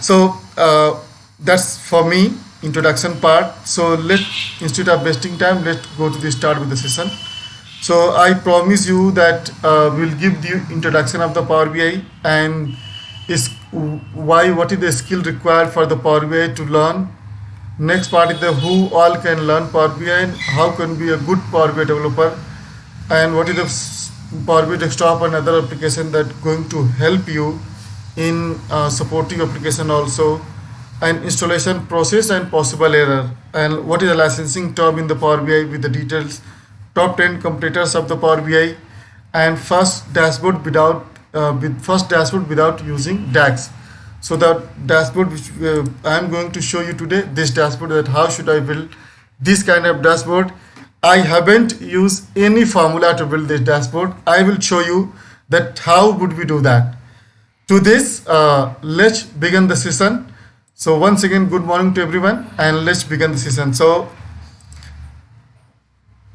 So that's for me introduction part. So instead of wasting time, let's go to the start with the session. So I promise you that we'll give the introduction of the Power BI and is what is the skill required for the Power BI to learn. Next part is the who all can learn Power BI and how can be a good Power BI developer, and what is the Power BI desktop and other application that going to help you in supporting application also, and installation process and possible error, and what is the licensing term in the Power BI with the details, top 10 competitors of the Power BI, and first dashboard without using DAX. So the dashboard which I am going to show you today, this dashboard, that how should I build this kind of dashboard. I haven't used any formula to build this dashboard. I will show you that how would we do that. To this, let's begin the session. So once again, good morning to everyone, and let's begin the session. So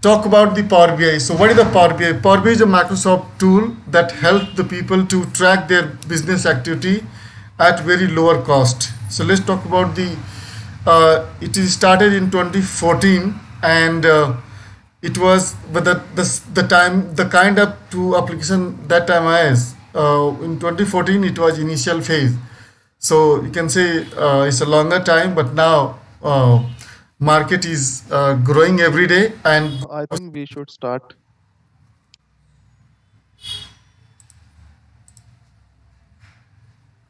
talk about the Power BI. So what is the Power BI? Power BI is a Microsoft tool that helps the people to track their business activity at very lower cost. So let's talk about it is started in 2014, and it was, but the kind of two application that time is in 2014 it was initial phase. So you can say it's a longer time, but now market is growing every day, and I think we should start.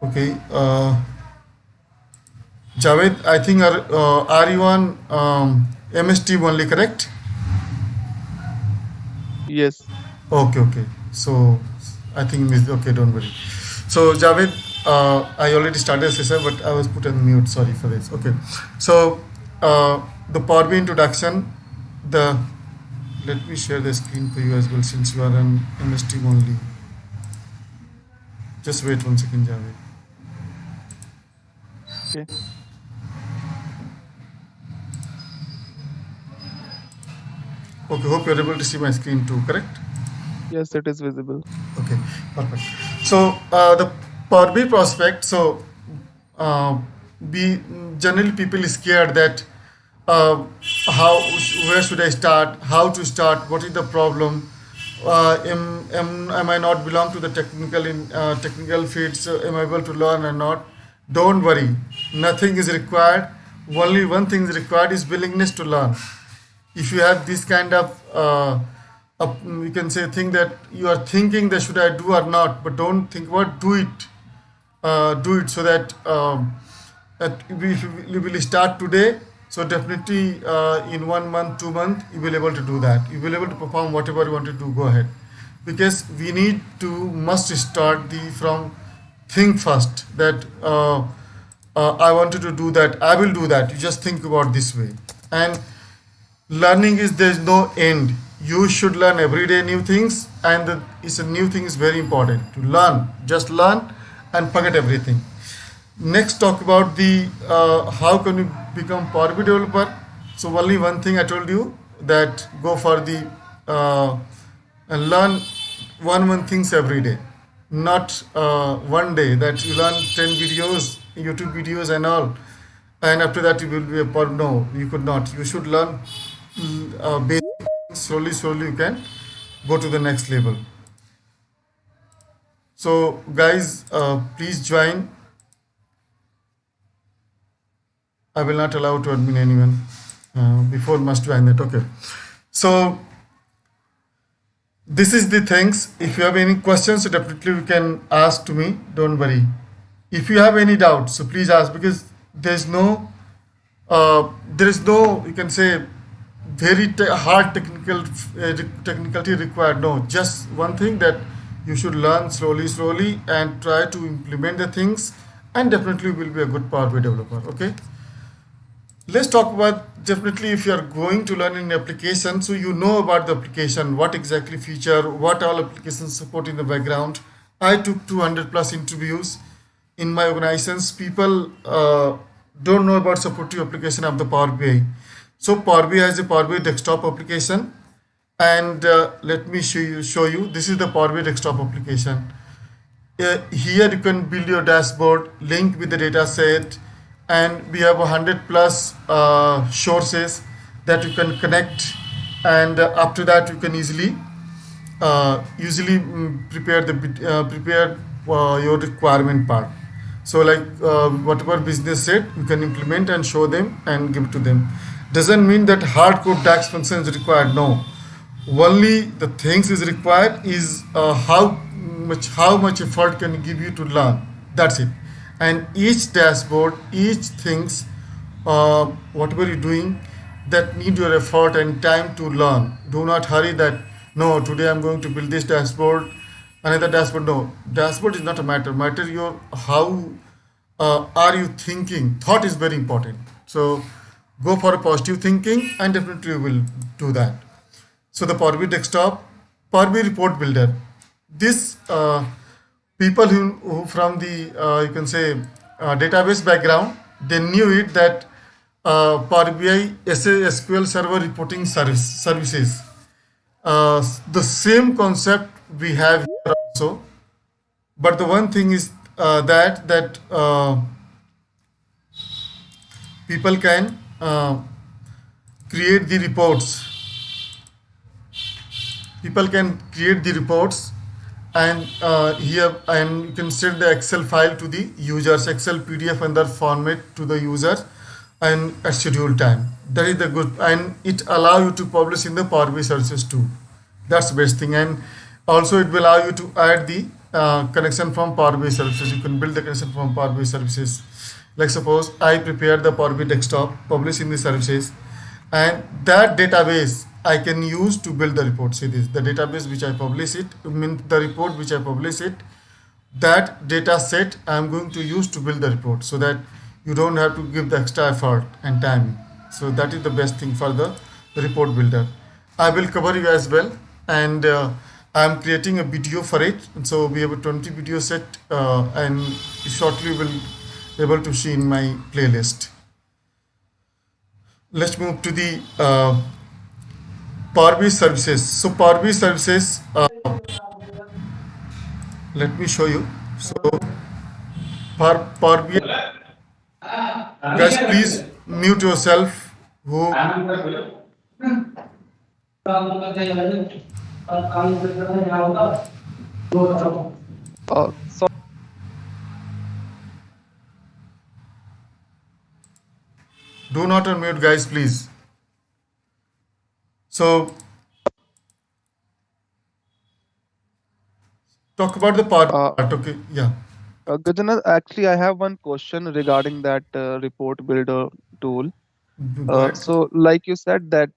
okay. Javed, I think are you on MS Team only, correct? Yes. Okay, okay. So I think okay, don't worry. So Javed, I already started the session, but I was put on mute. Sorry for this. Okay. So the Power BI introduction. The Let me share the screen for you as well, since you are on MS Team only. Just wait 1 second, Javed. Okay. Okay, hope you're able to see my screen too, correct? Yes, it is visible. Okay, perfect. So the Power BI prospect. So uh, we generally people is scared that uh, how where should I start? How to start? What is the problem? Am I not belong to the technical field? So am I able to learn or not? Don't worry. Nothing is required. Only one thing is required is willingness to learn. If you have this kind of you can say thing that you are thinking that should I do or not, but don't think about, do it, so that we will start today. So definitely in 1 month, 2 months, you will able to do that. You will able to perform whatever you want to do. Go ahead, because we must start from think first that I wanted to do that. I will do that. You just think about this way. And learning is, there's no end. You should learn every day new things, and it's a new thing is very important to learn. Just learn and forget everything. Next, talk about the how can you become Power BI developer. So only one thing I told you, that go for the and learn one things every day, not one day that you learn 10 videos, YouTube videos and all, and after that you will be a Power. No, you could not. You should learn basic. Slowly you can go to the next level. So guys, please join. I will not allow to admin anyone. Before must join that. Okay. So this is the things. If you have any questions, so definitely you can ask to me. Don't worry. If you have any doubts, so please ask, because there is no you can say very hard technicality required. No, just one thing, that you should learn slowly and try to implement the things, and definitely will be a good Power BI developer. Okay. Let's talk about, definitely if you are going to learn an application, so you know about the application, what exactly feature, what all applications support in the background. I took 200 plus interviews in my organizations. People don't know about supportive application of the Power BI. So Power BI has a Power BI desktop application, and let me show you. This is the Power BI desktop application. Here you can build your dashboard, link with the data set, and we have 100 plus sources that you can connect, and up to that you can easily prepare your requirement part. So like whatever business set you can implement and show them and give to them. Doesn't mean that hardcore tax function is required. No, only the things is required is how much effort can give you to learn. That's it. And each dashboard, each things, whatever you're doing, that need your effort and time to learn. Do not hurry that no, today I'm going to build this dashboard, another dashboard. No, dashboard is not a matter. Matter your how are you thinking. Thought is very important. So go for a positive thinking and definitely you will do that. So the Powerbi desktop, Powerbi report builder. This people who from the you can say database background, they knew it that Power BI SQL Server reporting services. The same concept we have here also, but the one thing is that people can create the reports. People can create the reports, and here and you can send the Excel file to the users, Excel PDF and the format to the user, and at scheduled time. That is the good, and it allow you to publish in the Power BI services too. That's the best thing. And also it will allow you to add the connection from Power BI services. You can build the connection from Power BI services. Like suppose I prepare the Power BI desktop, publish in the services, and that database I can use to build the report. See this, the database which I publish it, mean the report which I publish it, that data set I am going to use to build the report, so that you don't have to give the extra effort and time. So that is the best thing for the report builder. I will cover you as well, and I am creating a video for it. And so we have a 20 video set, and shortly will able to see in my playlist. Let's move to the Power BI services. So Power BI services, let me show you. So Power BI, guys, please mute yourself. Who So do not unmute, guys, please. So talk about the Power uh, BI part. Okay, yeah. Gajana, actually, I have one question regarding that report builder tool. Go ahead. So, like you said, that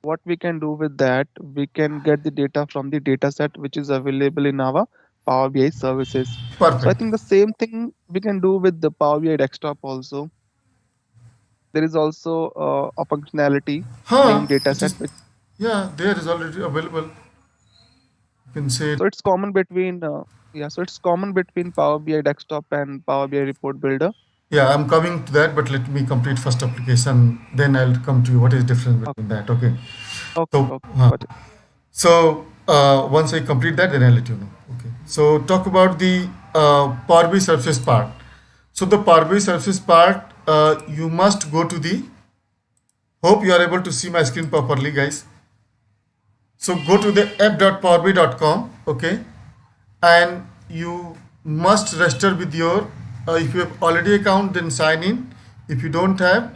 what we can do with that, we can get the data from the data set which is available in our Power BI services. So, I Perfect. think the same thing we can do with the Power BI desktop also. There is also a functionality Huh? named data It set. is. Yeah, there is already available. You can say. So it's common between so it's common between Power BI desktop and Power BI report builder. Yeah, I'm coming to that, but let me complete first application. Then I'll come to you. What is difference Okay, between that? Okay. okay, So, okay, got it. once I complete that, then I'll let you know. Okay. So talk about the Power BI services part. So the Power BI services part, you must go to the. Hope you are able to see my screen properly, guys. So go to the app.powerbi.com. Okay, and you must register with your. If you have already account, then sign in. If you don't have,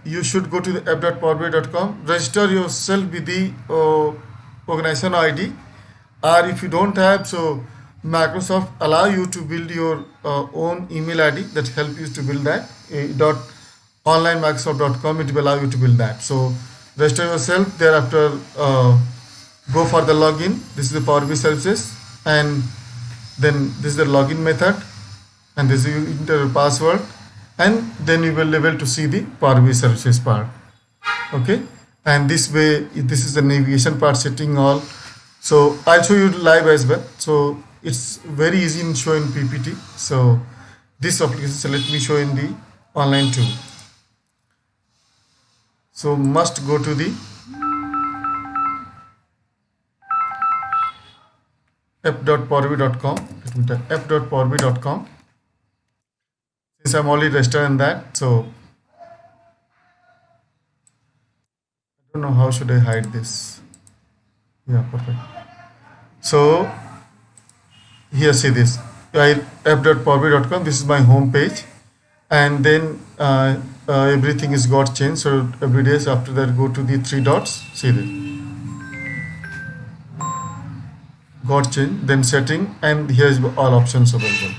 you should go to the app.powerbi.com, register yourself with the organization ID, or if you don't have, so Microsoft allow you to build your own email ID that help you to build that dot onlinemicrosoft.com. It will allow you to build that. So register yourself. Thereafter, go for the login. This is the Power BI services, and then this is the login method, and this is your enter password, and then you will be able to see the Power BI services part. Okay, and this way, this is the navigation part setting all. So I'll show you live as well. So it's very easy in showing PPT. So this application, so let me show in the online too. So must go to the f.powerbi.com. Let me type f.powerbi.com. Since I'm already registered in that, so I don't know how should I hide this. Yeah, perfect. So here, see this. f.powerbi.com. This is my home page, and then everything is got changed. So every day after that, go to the three dots. See this. Got changed. Then setting, and here's all options available.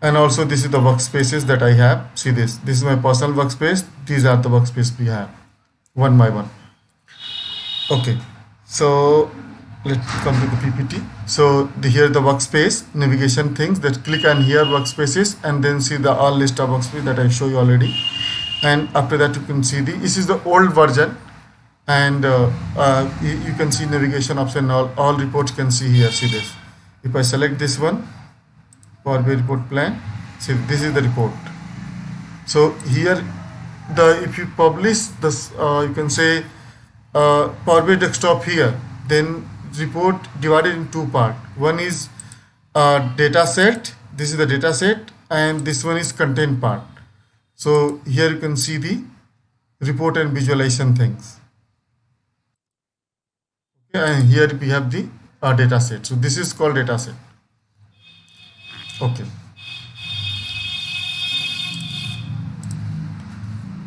And also this is the workspaces that I have. See this. This is my personal workspace. These are the workspace we have, one by one. Okay. So let's come to the PPT. So here the workspace navigation things, that click on here workspaces and then see the all list of workspace that I show you already. And after that you can see this is the old version, and you can see navigation option, all reports can see here. See this. If I select this one, Powerbi report plan, see this is the report. So here if you publish this, you can say Powerbi desktop here, then report divided in two part. One is data set, this is the data set, and this one is content part. So here you can see the report and visualization things. Okay, and here we have the data set. So this is called data set. Okay.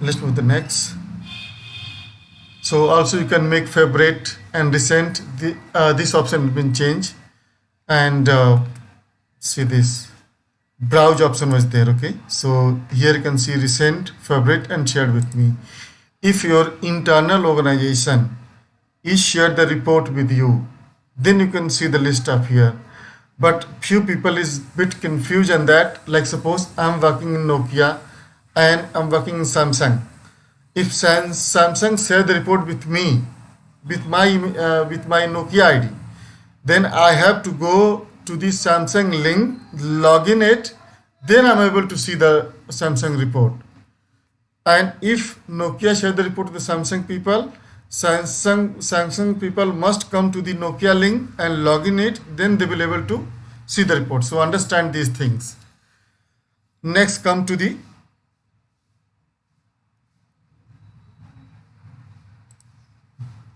Let's move to the next. So also you can make favorite and recent. This option has been changed, and see this browse option was there. Okay, so here you can see recent, favorite, and shared with me. If your internal organization is shared the report with you, then you can see the list up here. But few people is bit confused on that. Like suppose I'm working in Nokia and I'm working in Samsung. If Samsung share the report with me, with my Nokia ID, then I have to go to the Samsung link, log in it, then I'm able to see the Samsung report. And if Nokia share the report to the Samsung people, Samsung people must come to the Nokia link and log in it, then they will able to see the report. So understand these things. Next, come to the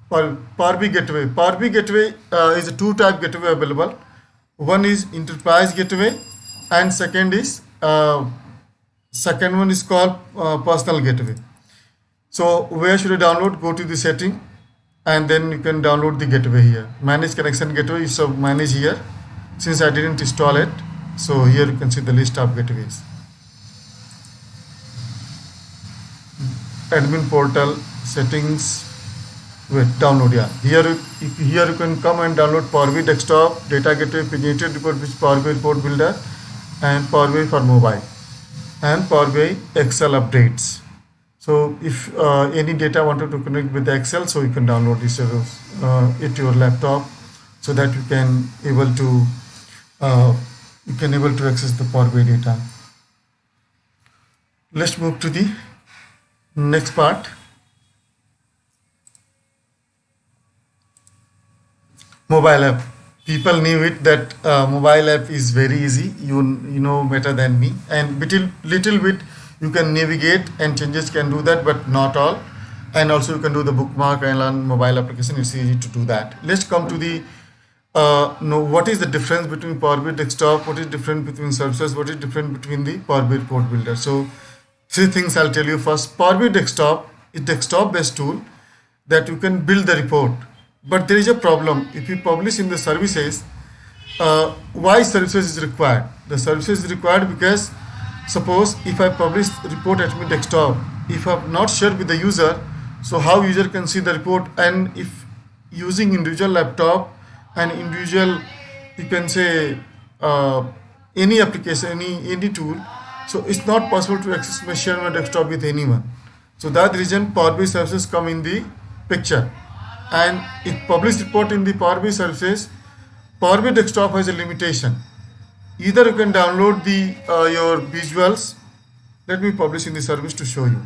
Powerbi gateway. Powerbi gateway is a two-type gateway available. One is enterprise gateway, and second one is called personal gateway. So where should I download? Go to the setting, and then you can download the gateway here. Manage connection gateway. So manage here. Since I didn't install it, so here you can see the list of gateways. Admin portal settings. Wait, download, yeah. Here you can come and download Powerbi desktop, data gateway, paginated report, which Powerbi report builder, and Powerbi for mobile, and Powerbi Excel updates. So if any data wanted to connect with the Excel, so you can download this it to your laptop, so that you can able to access the Powerbi data. Let's move to the next part. Mobile app. People knew it that mobile app is very easy. You know better than me. And little bit you can navigate and changes can do that, but not all. And also you can do the bookmark and learn mobile application. It's easy to do that. Let's come to the what is the difference between Powerbi desktop? What is different between services? What is different between the Powerbi report builder? So three things I'll tell you. First, Powerbi desktop is desktop based tool that you can build the report. But there is a problem. If you publish in the services, why services is required? The services is required because suppose if I publish report at my desktop, if I have not shared with the user, so how user can see the report? And if using individual laptop and individual, you can say any application, any tool, so it's not possible to access my share my desktop with anyone. So that reason Powerbi services come in the picture. And if publish report in the Powerbi services, Powerbi desktop has a limitation. Either you can download the your visuals. Let me publish in the service to show you.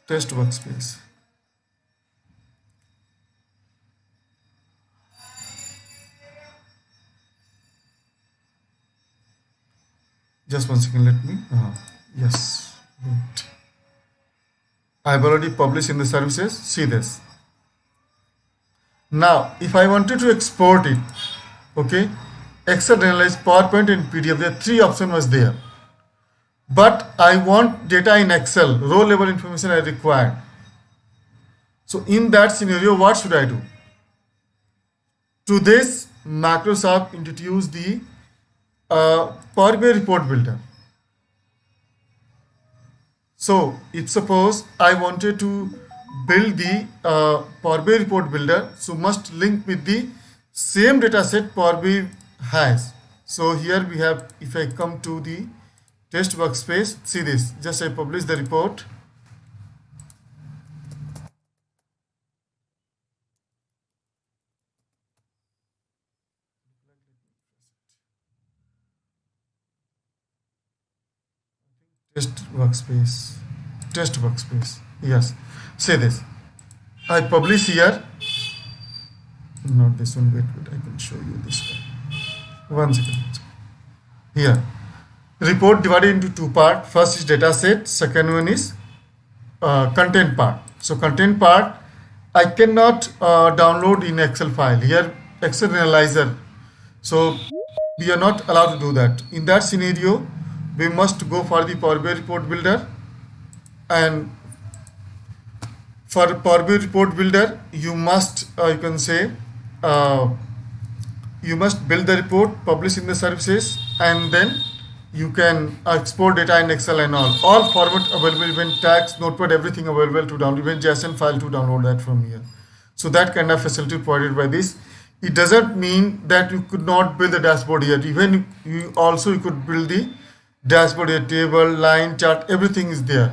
test workspace. Just one second, let me, yes, wait. I've already published in the services, see this. Now, if I wanted to export it, okay, Excel, Analyze, PowerPoint and PDF, there are three options was there. But I want data in Excel, row level information I require. So in that scenario, what should I do? To this, Microsoft introduced the Powerbi report builder. So if suppose I wanted to build the Powerbi report builder, so must link with the same data set Powerbi has. So here we have, if I come to the test workspace, see this, just I publish the report. Test workspace, yes, say this, I publish here, not this one, wait, I can show you this one second. Here, report divided into two parts. First is data set, second one is content part. So content part I cannot download in Excel file, here Excel analyzer, so we are not allowed to do that. In that scenario, we must go for the Powerbi report builder, and for Powerbi report builder you must you can say you must build the report, publish in the services, and then you can export data in Excel and all format available, even tags, notepad, everything available to download, even JSON file to download that from here. So that kind of facility provided by this. It doesn't mean that you could not build the dashboard here. Even you could build the dashboard here, table, line, chart, everything is there.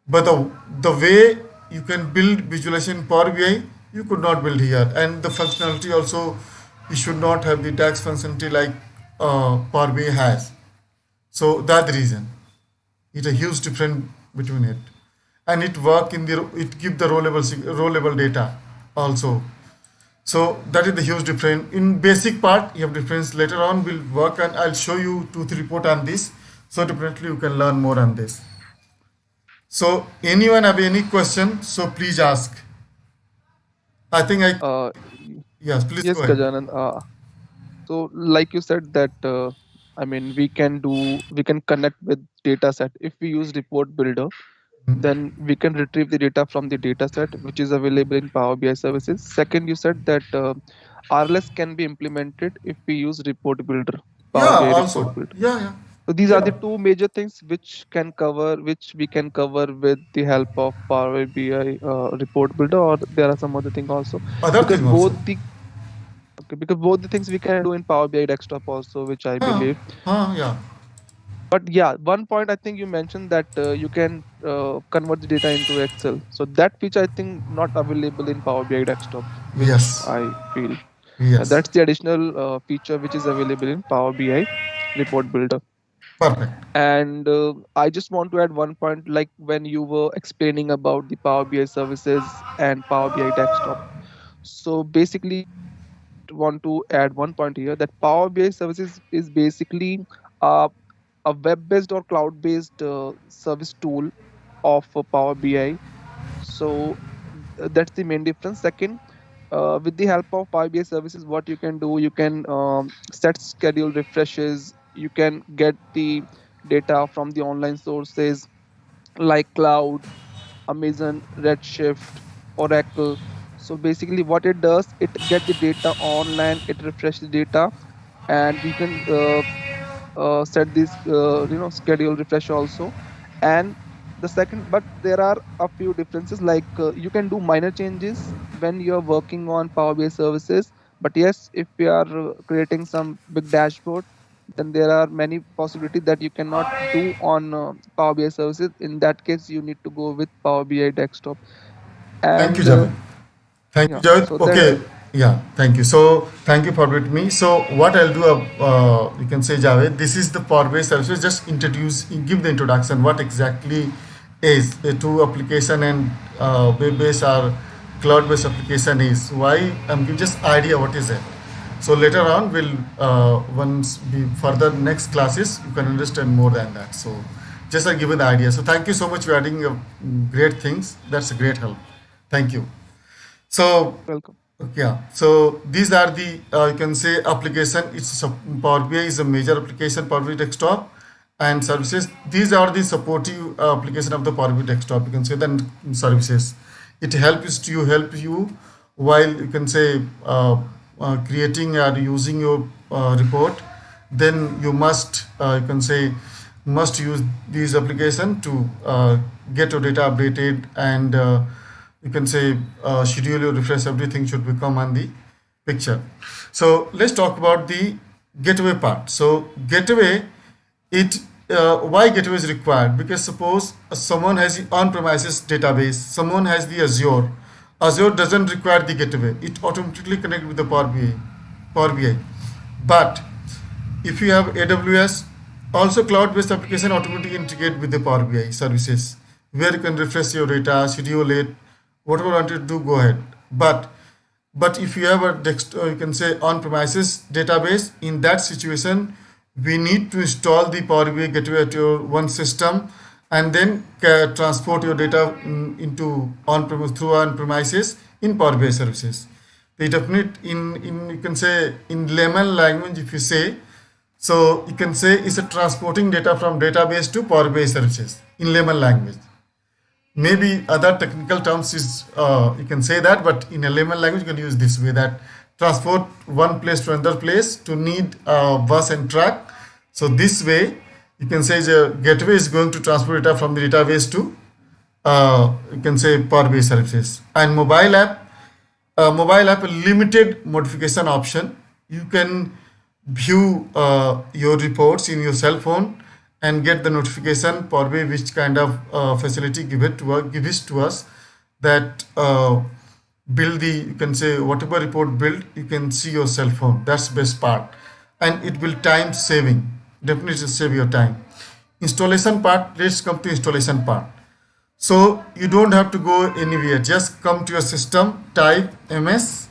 But the way you can build visualization Power BI, you could not build here. And the functionality also, you should not have the DAX functionality like Power BI has. So that's the reason. It's a huge difference between it. And it work in the, it give the row level data also. So that is the huge difference. In basic part, you have difference. Later on, we'll work and I'll show you 2-3 report on this. So definitely you can learn more on this. So anyone have any question? So please ask. I think yes, please yes, go ahead. Gajanan. So like you said that I mean we can connect with data set. If we use report builder, then we can retrieve the data from the data set which is available in Power BI services. Second, you said that RLS can be implemented if we use report builder, Power BI report builder. Yeah. So these are the two major things which we can cover with the help of Power BI report builder, or there are some other thing also. Because both the things we can do in Power BI desktop also, which I believe. Yeah. But yeah, one point I think you mentioned that you can convert the data into Excel. So that feature I think not available in Power BI desktop, which I feel. Yes. That's the additional feature which is available in Power BI report builder. Perfect. And I just want to add one point, like when you were explaining about the Power BI services and Power BI desktop. So basically, want to add one point here that Power BI services is basically a web-based or cloud-based service tool of Power BI. So that's the main difference. Second, with the help of Power BI services, what you can do, you can set schedule refreshes. You can get the data from the online sources like cloud, Amazon, Redshift, Oracle. So basically what it does, it get the data online, it refresh the data, and we can set this schedule refresh also. And the second, but there are a few differences, like you can do minor changes when you're working on Power BI services. But yes, if we are creating some big dashboard, then there are many possibilities that you cannot do on Power BI services. In that case, you need to go with Power BI desktop. Thank you, And Javed. Thank you, Javed. so Okay. Yeah, thank you. So thank you for with me. So what I'll do, you can say, Javed, this is the Power BI services. Just give the introduction. What exactly is a two application and web-based or cloud-based application is. Why I'm giving just idea what is it. So later on we'll once we further next classes you can understand more than that. So just I give you the idea. So thank you so much for adding great things. That's a great help. Thank you. So Welcome. yeah, so these are the you can say application. Power BI is a major application, Power BI desktop and services. These are the supportive application of the Power BI desktop. You can say then services. It help you while you can say creating or using your report. Then you must you can say must use these application to get your data updated and you can say schedule your refresh, everything should become on the picture. So let's talk about the gateway part. So gateway, it why gateway is required? Because suppose someone has the on-premises database, someone has the Azure doesn't require the gateway, it automatically connect with the Power BI. But if you have AWS, also cloud-based application automatically integrate with the Power BI services, where you can refresh your data, schedule it, whatever you want to do, go ahead. But if you have a you can say on-premises database, in that situation, we need to install the Power BI gateway at your one system, and then transport your data into on-premises in Power BI services. The definite in you can say in layman language, if you say, so you can say it's a transporting data from database to Power BI services in layman language. Maybe other technical terms is you can say that, but in a layman language you can use this way, that transport one place to another place to need bus and truck. So this way you can say the gateway is going to transport data from the database to you can say Power BI services. And mobile app a limited modification option. You can view your reports in your cell phone and get the notification Power BI which kind of facility gives to us, that build the you can say whatever report build you can see your cell phone. That's best part, and it will time saving, definitely save your time. Installation part, let's come to installation part. So you don't have to go anywhere, just come to your system, type MS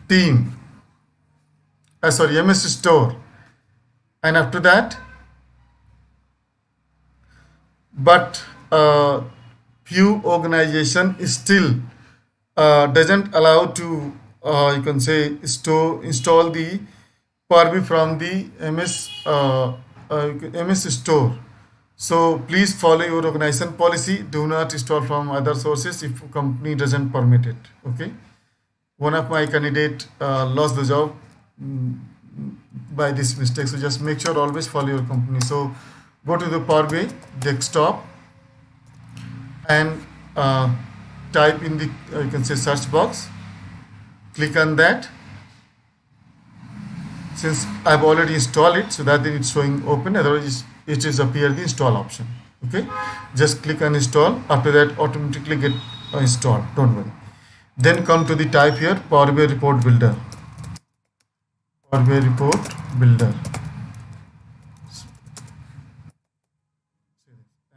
team MS store, and after that, but few organization still doesn't allow to you can say install the Power BI from the MS store. So please follow your organization policy. Do not install from other sources if company doesn't permit it. Okay. One of my candidate lost the job by this mistake. So just make sure always follow your company. So go to the Power BI desktop and type in the you can say search box. Click on that. Since I've already installed it, so that it's showing open. Otherwise, it is appear the install option. Okay, just click on install. After that, automatically get installed. Don't worry. Then come to the type here, Power BI report builder. Power BI report builder.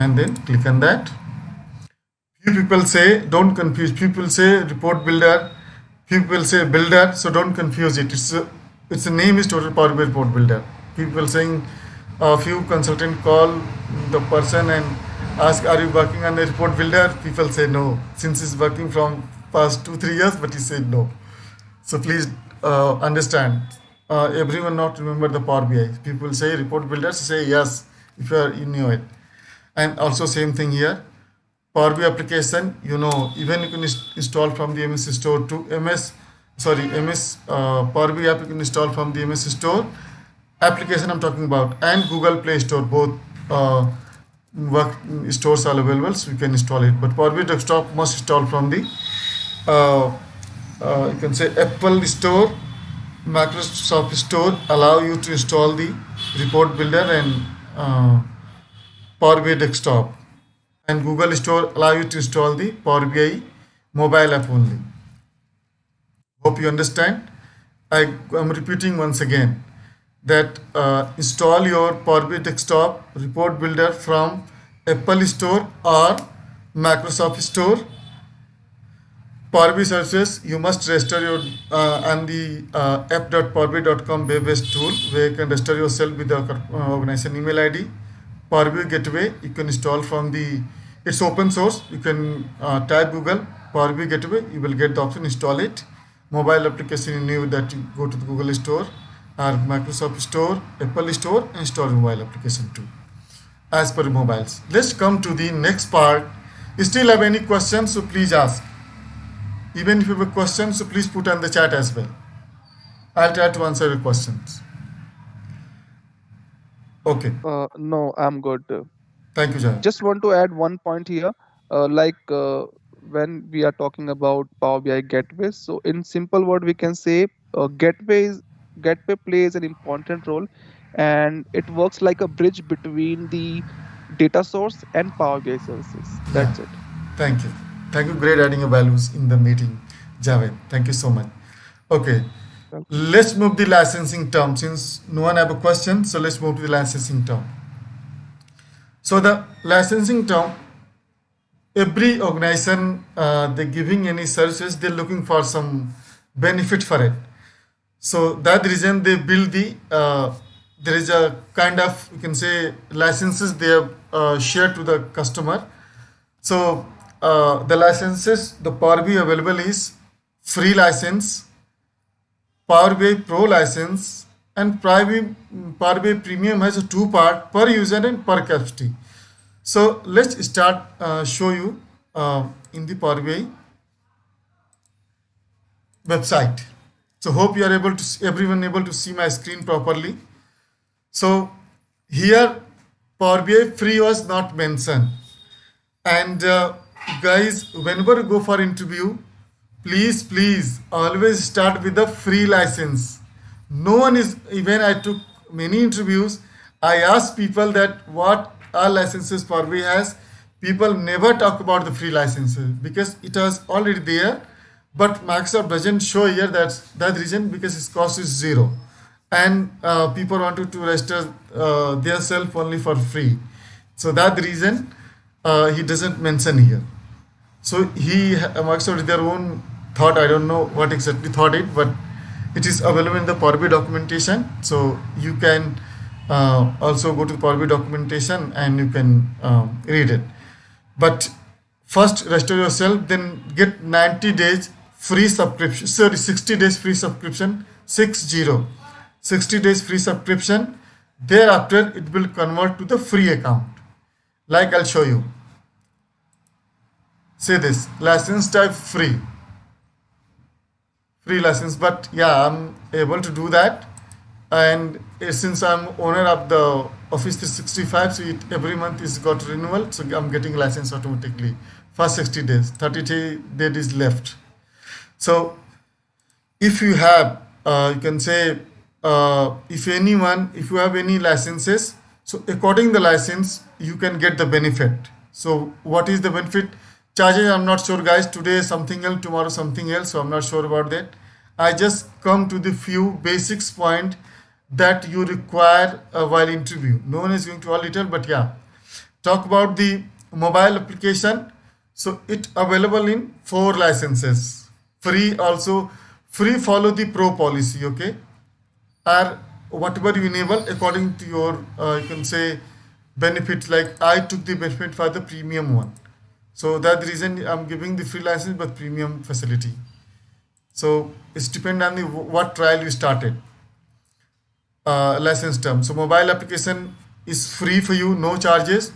And then click on that. Few people say, don't confuse. People say report builder. People say builder. So don't confuse it. Its name is Total Power BI report builder. People saying, a few consultant call the person and ask, are you working on the report builder? People say no. Since he's working from past 2-3 years, but he said no. So please understand. Everyone not remember the Power BI. People say report builders, say yes if you know it. And also same thing here. Power BI application, even you can install from the MS store to Power BI app you can install from the MS store application I'm talking about, and Google Play Store, both stores are available, so you can install it. But Power BI desktop must install from the you can say Apple Store, Microsoft Store allow you to install the report builder and Power BI desktop, and Google Store allow you to install the Power BI mobile app only. Hope you understand. I am repeating once again that install your Power BI desktop report builder from Apple Store or Microsoft Store, Powerbi services, you must register your on the app.powerbi.com web-based tool where you can register yourself with the organization email ID. Powerbi Gateway, you can install from the, it's open source. You can type Google Powerbi Gateway, you will get the option install it. Mobile application, you knew that you go to the Google Store or Microsoft Store, Apple Store, and install mobile application too as per mobiles. Let's come to the next part. You still have any questions, so please ask. Even if you have a question, so please put on the chat as well. I'll try to answer your questions. Okay. No, I'm good. Thank you, Jay. Just want to add one point here. When we are talking about Power BI gateway, so in simple word, we can say gateway plays an important role, and it works like a bridge between the data source and Power BI services. Yeah. That's it. Thank you. Thank you. Great adding your values in the meeting, Javed. Thank you so much. Okay. Welcome. Let's move the licensing term. Since no one have a question, so let's move to the licensing term. So the licensing term, every organization they're giving any services, they're looking for some benefit for it. So that reason they build the there is a kind of, you can say, licenses they have shared to the customer. So the licenses, the Power BI available is free license, Power BI Pro license, and Power BI Premium has a two part, per user and per capacity. So let's start show you in the Power BI website. So hope you are able to see, everyone able to see my screen properly. So here Power BI free was not mentioned. And guys, whenever you go for interview, please always start with the free license. No one is, even I took many interviews, I asked people that what are licenses Power BI has. People never talk about the free licenses because it was already there, but Microsoft doesn't show here that reason because its cost is zero, and people wanted to register their self only for free. So that reason he doesn't mention here. So Microsoft their own thought. I don't know what exactly thought it, but it is available in the Powerbi documentation. So you can also go to the Powerbi documentation and you can read it. But first register yourself, then get 90 days free subscription. Sorry, 60 days free subscription. 60 days free subscription. Thereafter, it will convert to the free account. Like I'll show you. Say this, license type free license, but yeah, I'm able to do that. And since I'm owner of the Office 365, so every month is got renewal, so I'm getting license automatically for 60 days. 30 days left. So if you have you can say if you have any licenses, so according the license you can get the benefit. So what is the benefit? Charges, I'm not sure, guys. Today something else, tomorrow something else, so I'm not sure about that. I just come to the few basics point that you require while interview. No one is going to all detail, but yeah, talk about the mobile application. So it available in 4 licenses, free also. Free follow the pro policy, okay, or whatever you enable according to your you can say benefit. Like I took the benefit for the premium one, so that reason I'm giving the free license but premium facility. So it's depend on the what trial you started. License term. So mobile application is free for you, no charges.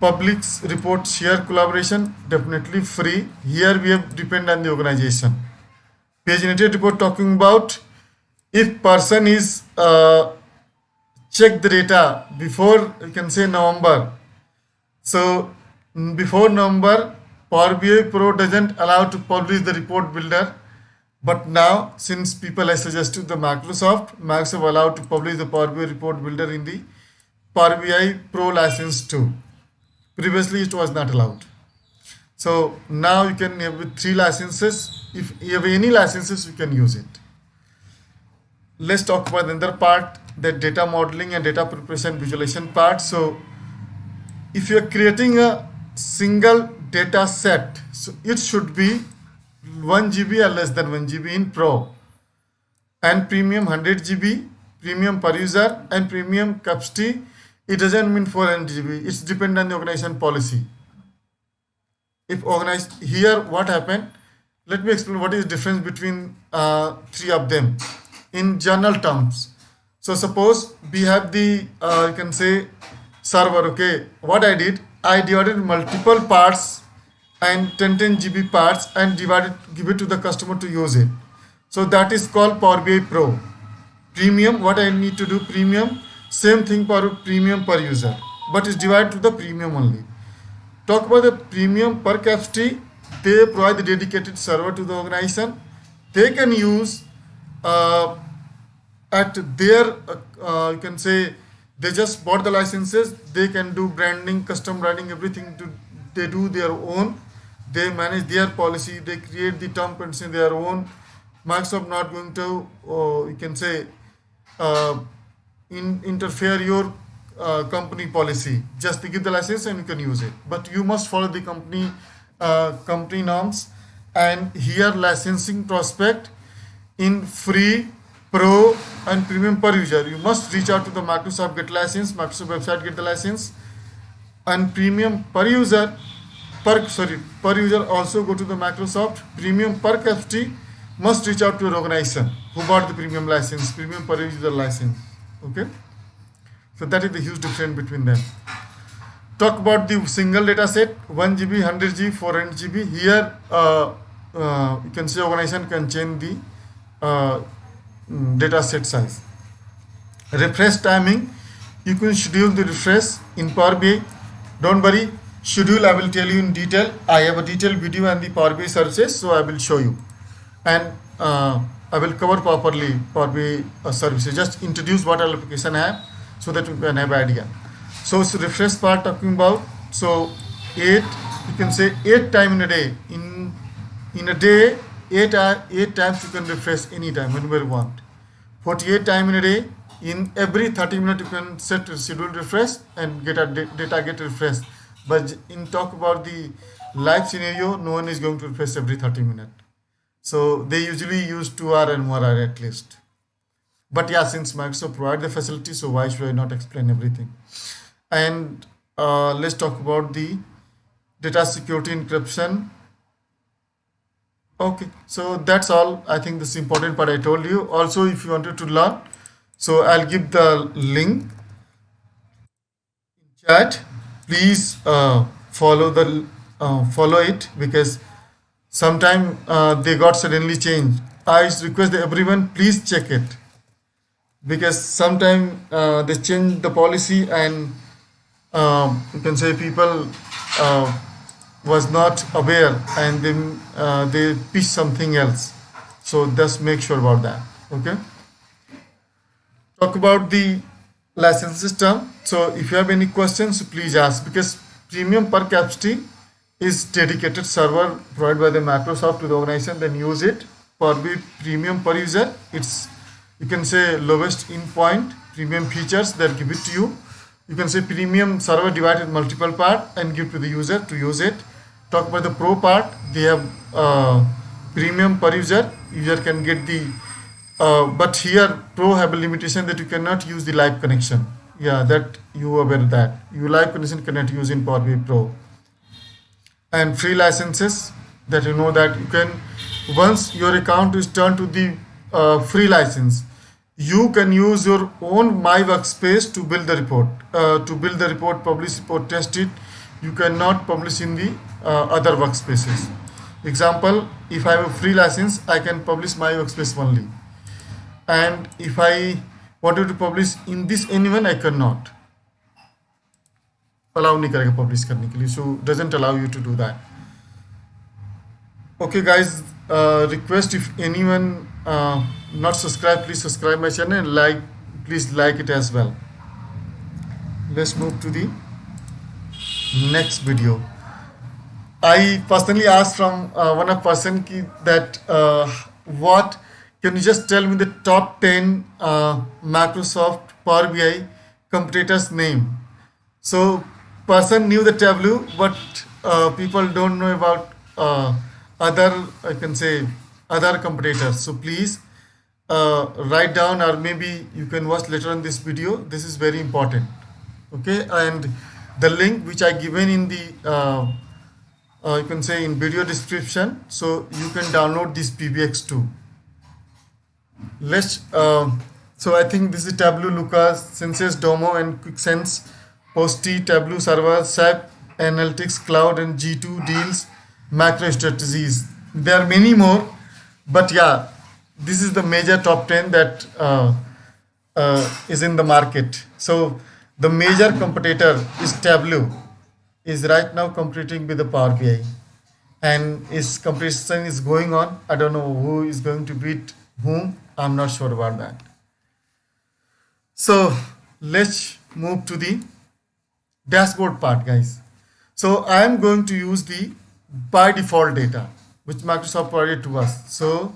Public's report share collaboration, definitely free. Here we have depend on the organization. Page generated report talking about if person is check the data before, you can say November. So before November, Power BI Pro doesn't allow to publish the report builder. But now, since people have suggested the Microsoft allowed to publish the Power BI report builder in the Power BI Pro license too. Previously, it was not allowed. So now you can have with 3 licenses. If you have any licenses, you can use it. Let's talk about another part, the data modeling and data preparation visualization part. So if you are creating a single data set. So it should be 1 GB or less than 1 GB in Pro, and premium 100 GB, premium per user, and premium capacity. It doesn't mean 400 GB. It's depend on the organization policy. If organized here, what happened? Let me explain what is the difference between three of them in general terms. So suppose we have the you can say server. Okay, what I did, I divided multiple parts and 10 GB parts and give it to the customer to use it. So that is called Power BI Pro. Premium, what I need to do, premium, same thing for premium per user, but it's divided to the premium only. Talk about the premium per capacity, they provide the dedicated server to the organization. They can use at their you can say they just bought the licenses, they can do branding, custom branding, everything they do their own. They manage their policy, they create the term condition their own. Microsoft not going to you can say interfere your company policy. Just they give the license and you can use it, but you must follow the company norms. And here licensing prospect in free, pro, and premium per user, you must reach out to the Microsoft get license, Microsoft website get the license. And premium per user per user also go to the Microsoft. Premium per capacity must reach out to your organization who bought the premium license, premium per user license. Okay, so that is the huge difference between them. Talk about the single data set, 1 GB, 100 GB, 400 GB. Here you can see organization can change the data set size. Refresh timing, you can schedule the refresh in Power BI. Don't worry, schedule I will tell you in detail. I have a detailed video on the Power BI services, so I will show you. And I will cover properly Power BI services. Just introduce what all application I have so that you can have idea. So refresh part talking about. So 8, you can say 8 times in a day. In a day, 8 times you can refresh anytime whenever you want. 48 times in a day. In every 30 minutes you can set schedule refresh and get a data get refreshed. But in talk about the live scenario, no one is going to refresh every 30 minutes. So they usually use 2 hours and 1 hour at least. But yeah, since Microsoft provide the facility, so why should I not explain everything? And let's talk about the data security encryption. Okay, so that's all. I think this is important part I told you. Also, if you wanted to learn, so I'll give the link in chat. Please follow it, because sometime they got suddenly changed. I request everyone please check it, because sometime they change the policy and you can say people was not aware and they pitch something else. So just make sure about that. Okay. Talk about the license system. So if you have any questions, please ask, because premium per capacity is dedicated server provided by the Microsoft to the organization, then use it. For the premium per user, it's you can say lowest in point premium features that give it to you. You can say premium server divided multiple part and give to the user to use it. Talk about the pro part, they have premium per user can get the but here pro have a limitation that you cannot use the live connection. Yeah, that you are aware of that. You live connection cannot use in Power BI Pro. And free licenses, that you know that you can, once your account is turned to the free license, you can use your own My Workspace to build the report, publish report, test it. You cannot publish in the other workspaces. Example, if I have a free license, I can publish My Workspace only. And if I wanted to publish in this anyone, I cannot. Allow नहीं करेगा publish करने के लिए, so doesn't allow you to do that. Okay guys, request if anyone not subscribed, please subscribe my channel and please like it as well. Let's move to the next video. I personally asked from one of person that what can you just tell me the top 10 Microsoft Power BI competitors name. So person knew the Tableau, but people don't know about other, I can say, other competitors. So please write down, or maybe you can watch later on this video. This is very important. Okay, and the link which I given in the you can say in video description, so you can download this PBX too. Let's so I think this is Tableau, Lucas, Senses, Domo, and QuickSense, Posty, Tableau Server, SAP Analytics Cloud, and G2 Deals, Macro Strategies. There are many more, but yeah, this is the major top 10 that is in the market. So the major competitor is Tableau, is right now competing with the Power BI, and its competition is going on. I don't know who is going to beat whom. I'm not sure about that. So let's move to the dashboard part, guys. So I am going to use the by default data which Microsoft provided to us. So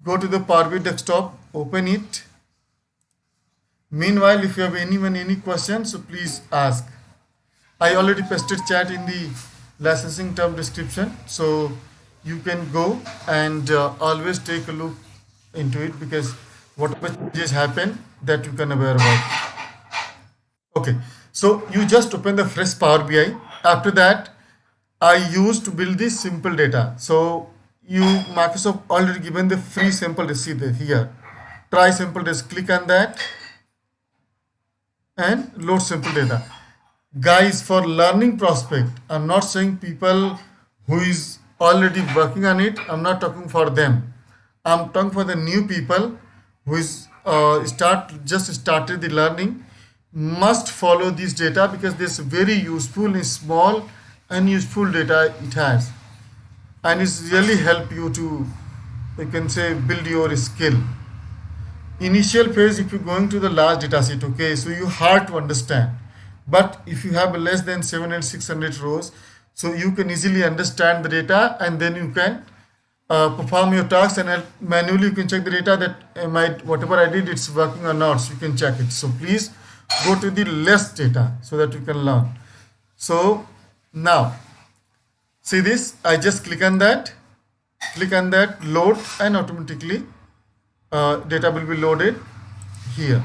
go to the Powerbi desktop, open it. Meanwhile, if you have any questions, so please ask. I already pasted chat in the licensing term description, so you can go and always take a look into it, because whatever changes happen, that you can aware about. Okay, so you just open the fresh Power BI. After that, I used to build this simple data. So you Microsoft already given the free sample receipt here. Try simple data, click on that and load simple data. Guys, for learning prospect, I'm not saying people who is already working on it. I'm not talking for them. I'm talking for the new people who is just started the learning. Must follow this data, because this is very useful in small and useful data it has, and it's really help you to, you can say, build your skill. Initial phase, if you're going to the large data set, okay, so you hard to understand. But if you have less than 700 600 rows, so you can easily understand the data, and then you can perform your tasks, and manually you can check the data that whatever I did, it's working or not, so you can check it. So please go to the less data so that you can learn. So now see this, I just click on that, load, and automatically data will be loaded here.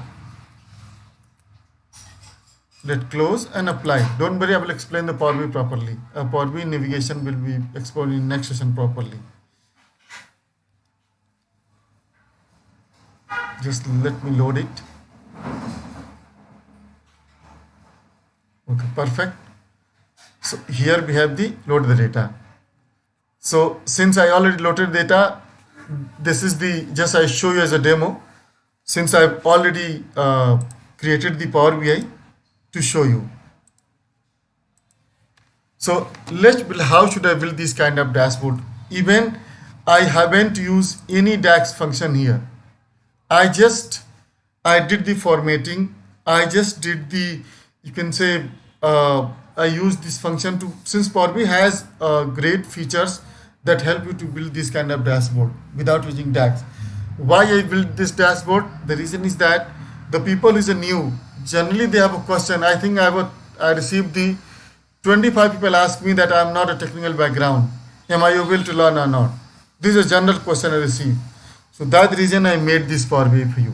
Let close and apply. Don't worry, I will explain the Power BI properly. Power BI navigation will be explained in next session properly. Just let me load it. Okay, perfect. So here we have the load the data. So since I already loaded data, this is the, just I show you as a demo, since I've already created the Power BI to show you. So let's build, how should I build this kind of dashboard? Even I haven't used any DAX function here. I did the formatting. I just did the, you can say, I use this function to, since Power BI has great features that help you to build this kind of dashboard without using DAX. Why I built this dashboard? The reason is that the people who is new, generally they have a question. I think I received the 25 people ask me that I'm not a technical background. Am I able to learn or not? This is a general question I received. So that's the reason I made this Power BI for you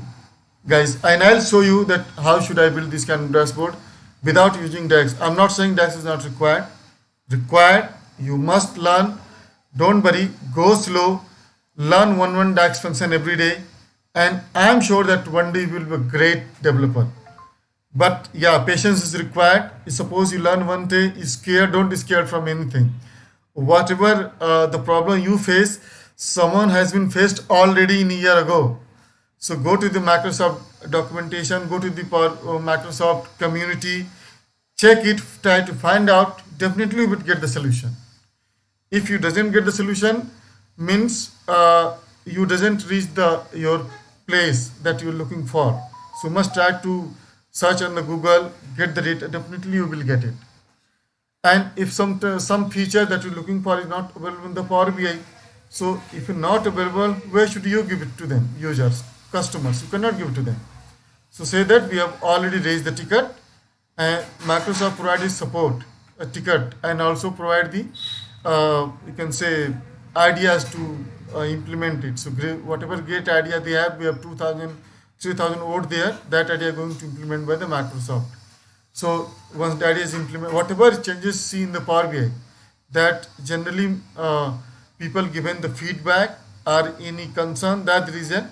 guys, and I'll show you that how should I build this kind of dashboard without using DAX. I'm not saying DAX is not required. You must learn. Don't worry, go slow, learn one DAX function every day, and I'm sure that one day you will be a great developer. But yeah, patience is required. Suppose you learn one day, is scared, don't be scared from anything. Whatever the problem you face, someone has been faced already in a year ago. So go to the Microsoft documentation, go to the Microsoft community, check it, try to find out, definitely you will get the solution. If you doesn't get the solution, means you doesn't reach your place that you're looking for. So you must try to search on the Google, get the data, definitely you will get it. And if some feature that you're looking for is not available in the Power BI, so if you're not available, where should you give it to them? Users, customers, you cannot give it to them. So say that we have already raised the ticket and Microsoft provides support, a ticket, and also provide the you can say ideas to implement it. So whatever great idea they have, we have 2000, 3000 vote there. That idea going to implement by the Microsoft. So once that is implemented, whatever changes see in the Power BI, that generally people given the feedback or any concern, that reason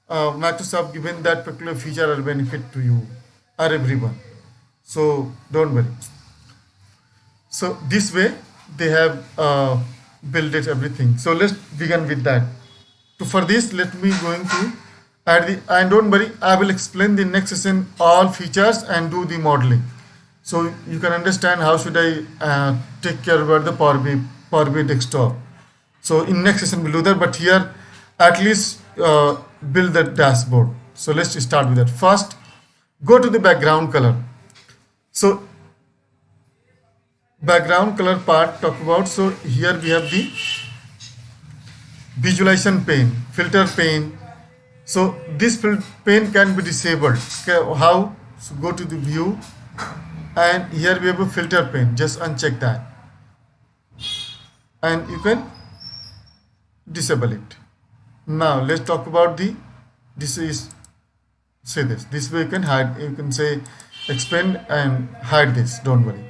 Microsoft given that particular feature or benefit to you or everyone. So don't worry. So this way they have built it everything. So let's begin with that. So for this, let me going to add the, and don't worry, I will explain the next session all features and do the modeling. So you can understand how should I take care about the Power BI desktop. So in next session we'll do that, but here at least build the dashboard. So let's start with that. First, go to the background color. So background color part talk about. So here we have the visualization pane, filter pane. So this pane can be disabled. Okay, how? So go to the view, and here we have a filter pane. Just uncheck that, and you can disable it. Now let's talk about the, this is, say this way you can hide, you can say expand and hide this, don't worry.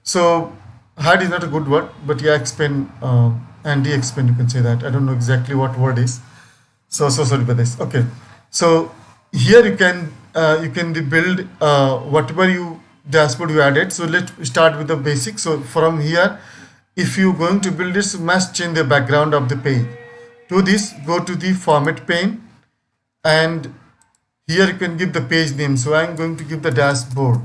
So hide is not a good word, but yeah, expand and de-expand, you can say that. I don't know exactly what word is, so sorry for this. Okay, so here you can build whatever you dashboard you added. So let's start with the basic. So from here, if you going to build this, must change the background of the page. To this, go to the format pane, and here you can give the page name. So I'm going to give the dashboard,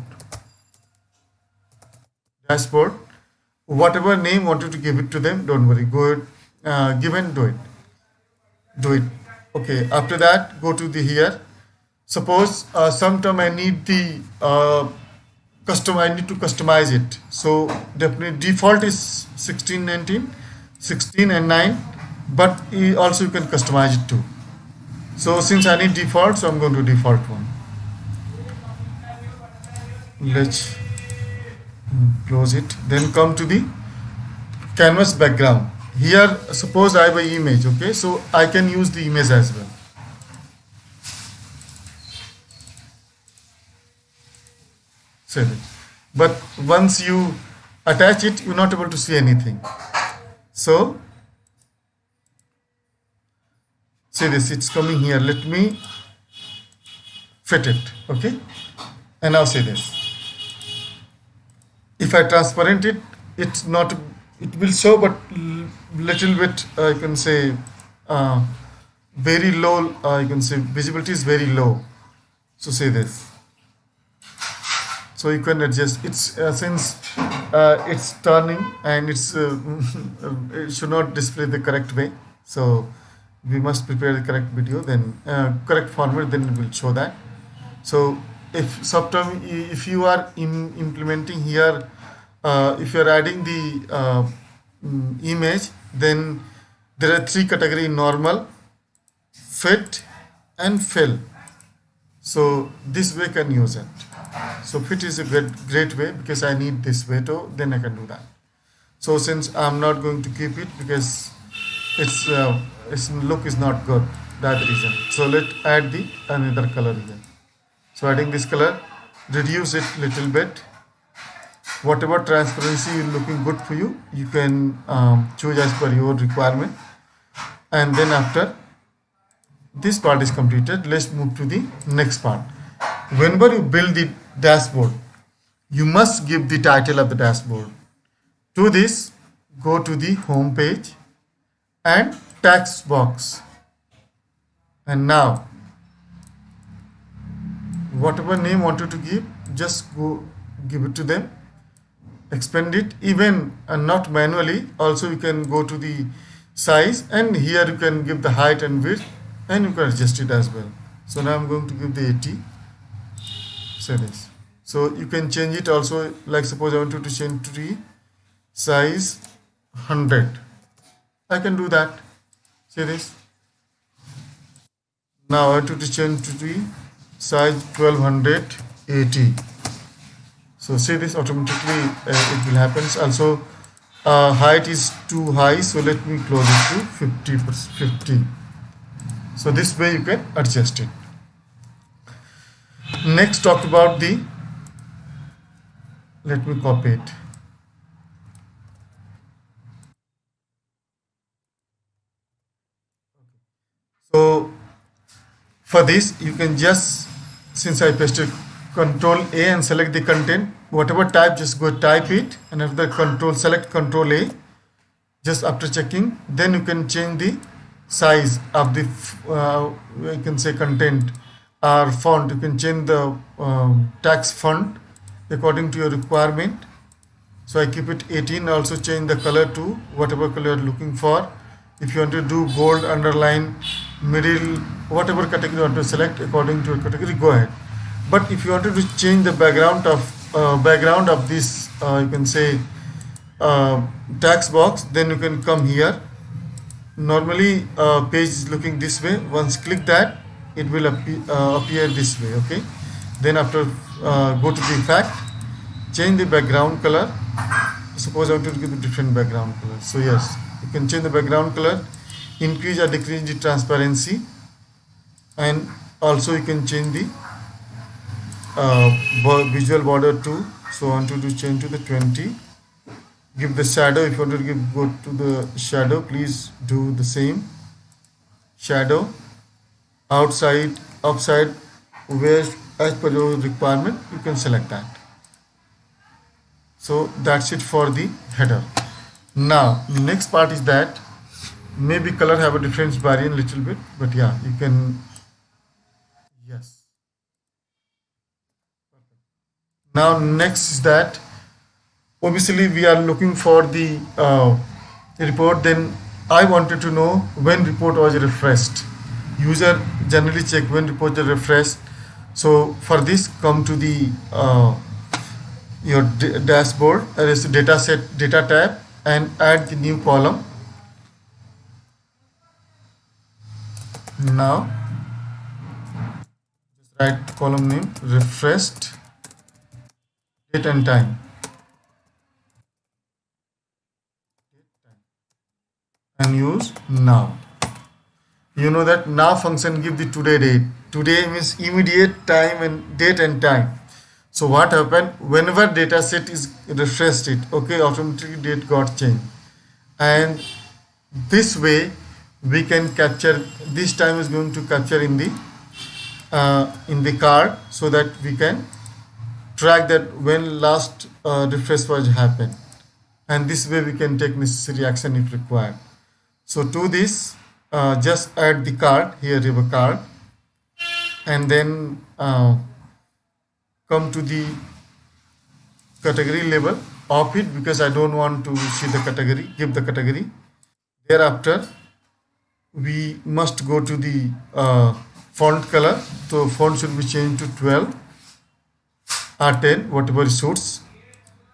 whatever name wanted to give it to them, don't worry, go ahead, give and do it. Okay, after that go to the here. Suppose sometime I need the I need to customize it. So definitely default is 16, 19, 16 and 9, but also you can customize it too. So since I need default, so I'm going to default one. Let's close it. Then come to the canvas background. Here suppose I have an image, okay, so I can use the image as well. Save it. But once you attach it, you're not able to see anything. So see this, it's coming here. Let me fit it, okay, and now see this. If I transparent it, it's not, it will show, but little bit I can say very low, you can say visibility is very low. So say this. So you can adjust. It's since it's turning and it's it should not display the correct way. So we must prepare the correct video, then correct format, then it will show that. So if sometime if you are implementing here, if you are adding the image, then there are three categories: normal, fit and fill. So this way can use it. So fit is a great way, because I need this way too, then I can do that. So since I'm not going to keep it because its look is not good, that reason. So let's add the another color here. So adding this color, reduce it little bit. Whatever transparency is looking good for you, you can choose as per your requirement. And then after this part is completed, let's move to the next part. Whenever you build the dashboard, you must give the title of the dashboard. To this, go to the home page and text box, and now whatever name wanted to give, just go give it to them, expand it, even not manually, also you can go to the size, and here you can give the height and width, and you can adjust it as well. So now I'm going to give the 80, say this. So you can change it also, like suppose I wanted to change to the size 100, I can do that. See this. Now I wanted to change to the size 1280. So see this automatically it will happen. Also height is too high, so let me close it to 50. So this way you can adjust it. Next, talk about the, let me copy it. So for this you can just, since I pasted Control A and select the content, whatever type, just go type it, and after select Control A, just after checking, then you can change the size of the you can say content or font. You can change the text font according to your requirement. So I keep it 18. Also change the color to whatever color you are looking for. If you want to do bold, underline, middle, whatever category you want to select according to your category, go ahead. But if you wanted to change the background of this you can say text box, then you can come here. Normally page is looking this way. Once click that, it will appear this way. Okay, then after go to the effect, change the background color. Suppose I want to give a different background color, so yes, you can change the background color, increase or decrease the transparency, and also you can change the visual border to, so I want to change to the 20. Give the shadow, if you want to go to the shadow, please do the same. Shadow, outside, upside, where as per your requirement you can select that. So that's it for the header. Now the next part is that maybe color have a difference variant little bit, but yeah, you can, yes. Now next is that obviously we are looking for the report. Then I wanted to know when report was refreshed. User generally check when report is refreshed. So for this, come to the your dashboard, there is data set, data tab, and add the new column. Now just write column name refreshed, date and time, and use now. You know that now function give the today date. Today means immediate time and date and time. So what happened, whenever data set is refreshed it, okay, automatically date got changed, and this way we can capture, this time is going to capture in the card, so that we can track that when last refresh was happened, and this way we can take necessary action if required. So to this, just add the card. Here you have a card, and then come to the category label, off it because I don't want to see the category, give the category. Thereafter we must go to the font color. So font should be changed to 12 or 10, whatever suits,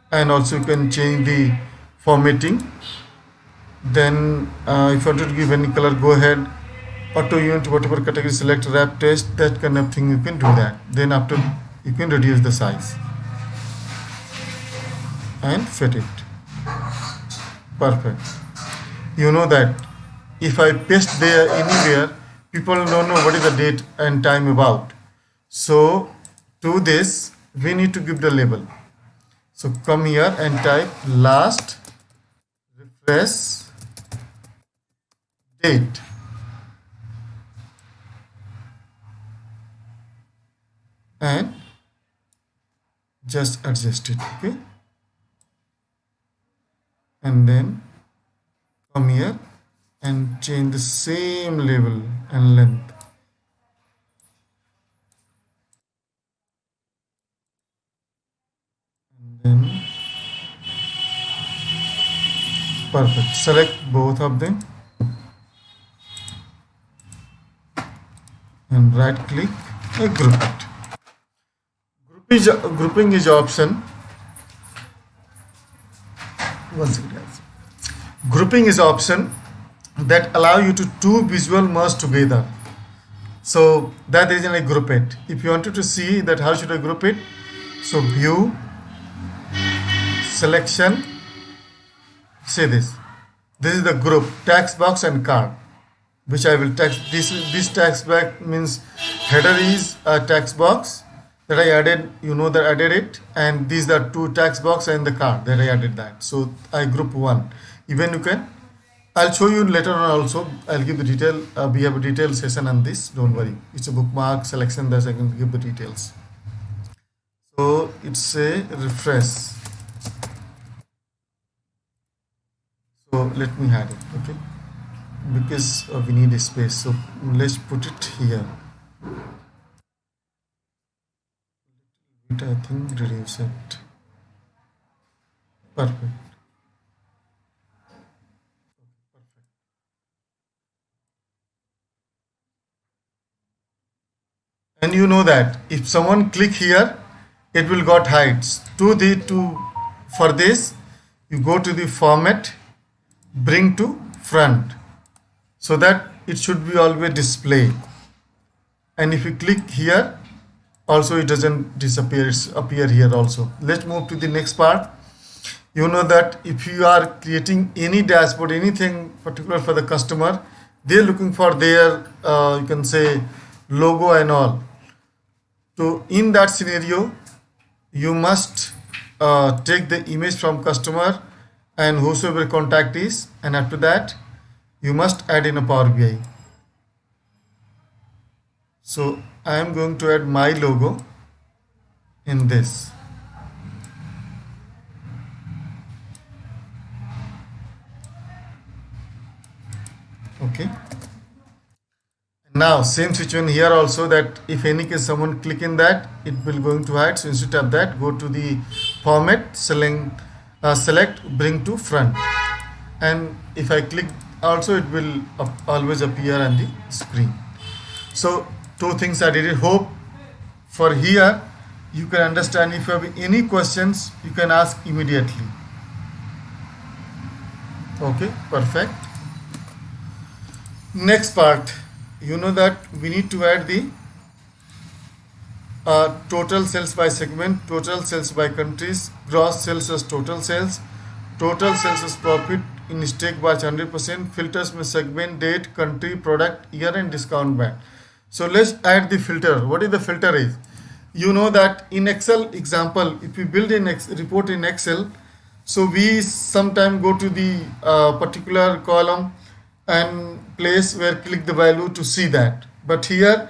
and also you can change the formatting. Then if you want to give any color, go ahead, auto unit, whatever category, select wrap text, that kind of thing, you can do that. Then after you can reduce the size and fit it. Perfect. You know that if I paste there anywhere, people don't know what is the date and time about. So to this we need to give the label. So come here and type last refresh date, and just adjust it. Okay, and then come here and change the same label and length. And then perfect. Select both of them and right click and group it. Grouping is option. Once again, grouping is option that allow you to two visual merge together. So that is in a group it. If you wanted to see that how should I group it, so view, selection, say this is the group tax box and card, which I will text. This tax box means header is a tax box that I added, you know that I added it, and these are two tax box and the card that I added that. So I group one. Even you can, I'll show you later on also. I'll give the detail. We have a detailed session on this. Don't worry. It's a bookmark selection that I can give the details. So it's a refresh. So let me add it. Okay. Because we need a space, so let's put it here. I think reduce it. Perfect. And you know that if someone click here, it will got hides. For this, you go to the format, bring to front, so that it should be always display. And if you click here, also it doesn't disappear, it's appear here also. Let's move to the next part. You know that if you are creating any dashboard, anything particular for the customer, they're looking for their you can say logo and all. So in that scenario, you must take the image from customer and whosoever contact is, and after that you must add in a Power BI. So I am going to add my logo in this. Okay. Now same situation here also, that if any case someone click in that, it will going to hide. So instead of that, go to the format, select bring to front, and if I click also, it will always appear on the screen. So two things I did it. Hope for here you can understand. If you have any questions, you can ask immediately. Okay, perfect. Next part, you know that we need to add the total sales by segment, total sales by countries, gross sales as total sales as profit in stake batch 100%, filters में segment, date, country, product, year and discount band. So let's add the filter. What is the filter is? You know that in Excel example, if we build a report in Excel, so we sometime go to the particular column and place where click the value to see that. But here,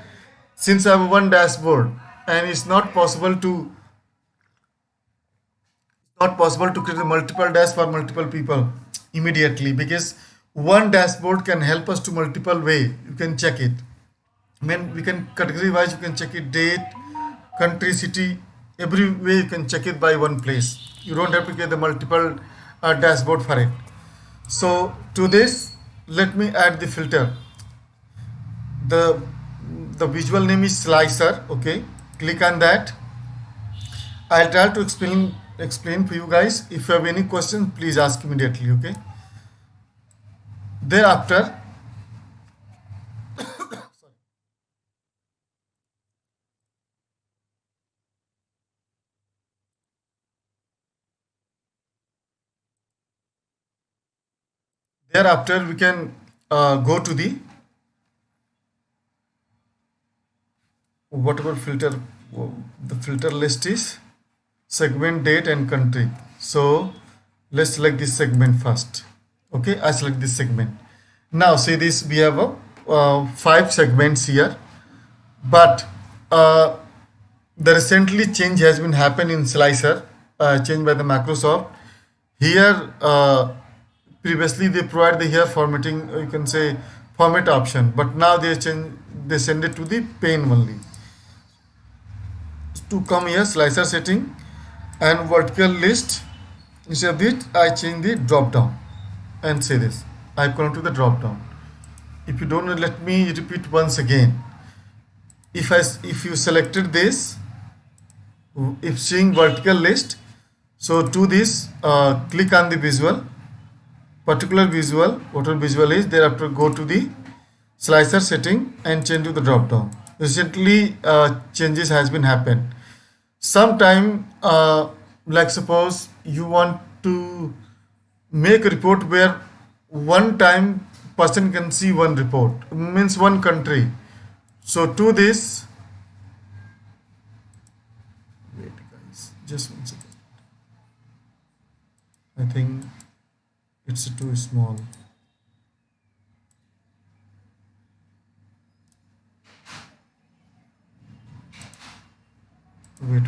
since I have one dashboard and it's not possible to create a multiple dash for multiple people immediately, because one dashboard can help us to multiple way. You can check it. I mean, we can category wise, you can check it, date, country, city, every way you can check it by one place. You don't have to get the multiple dashboard for it. So to this, let me add the filter. The visual name is slicer. Okay, click on that. I'll try to explain for you guys. If you have any questions, please ask immediately. Okay. Thereafter, we can go to the whatever filter. The filter list is segment, date and country. So let's select this segment first. Okay, I select this segment. Now see this, we have a 5 segments here, but the recently change has been happened in slicer, changed by the Microsoft. Here previously they provide the here formatting, you can say format option, but now they send it to the pane only. To come here, slicer setting and vertical list, instead of it I change the drop down and say this, I've gone to the drop down. If you don't know, let me repeat once again. If you selected this, if seeing vertical list, so to this click on the visual, particular visual, whatever visual is, thereafter go to the slicer setting and change to the drop down. Recently changes has been happened. Sometime like suppose you want to make a report where one time person can see one report, means one country. So to this, wait guys, just 1 second. I think it's too small. Wait.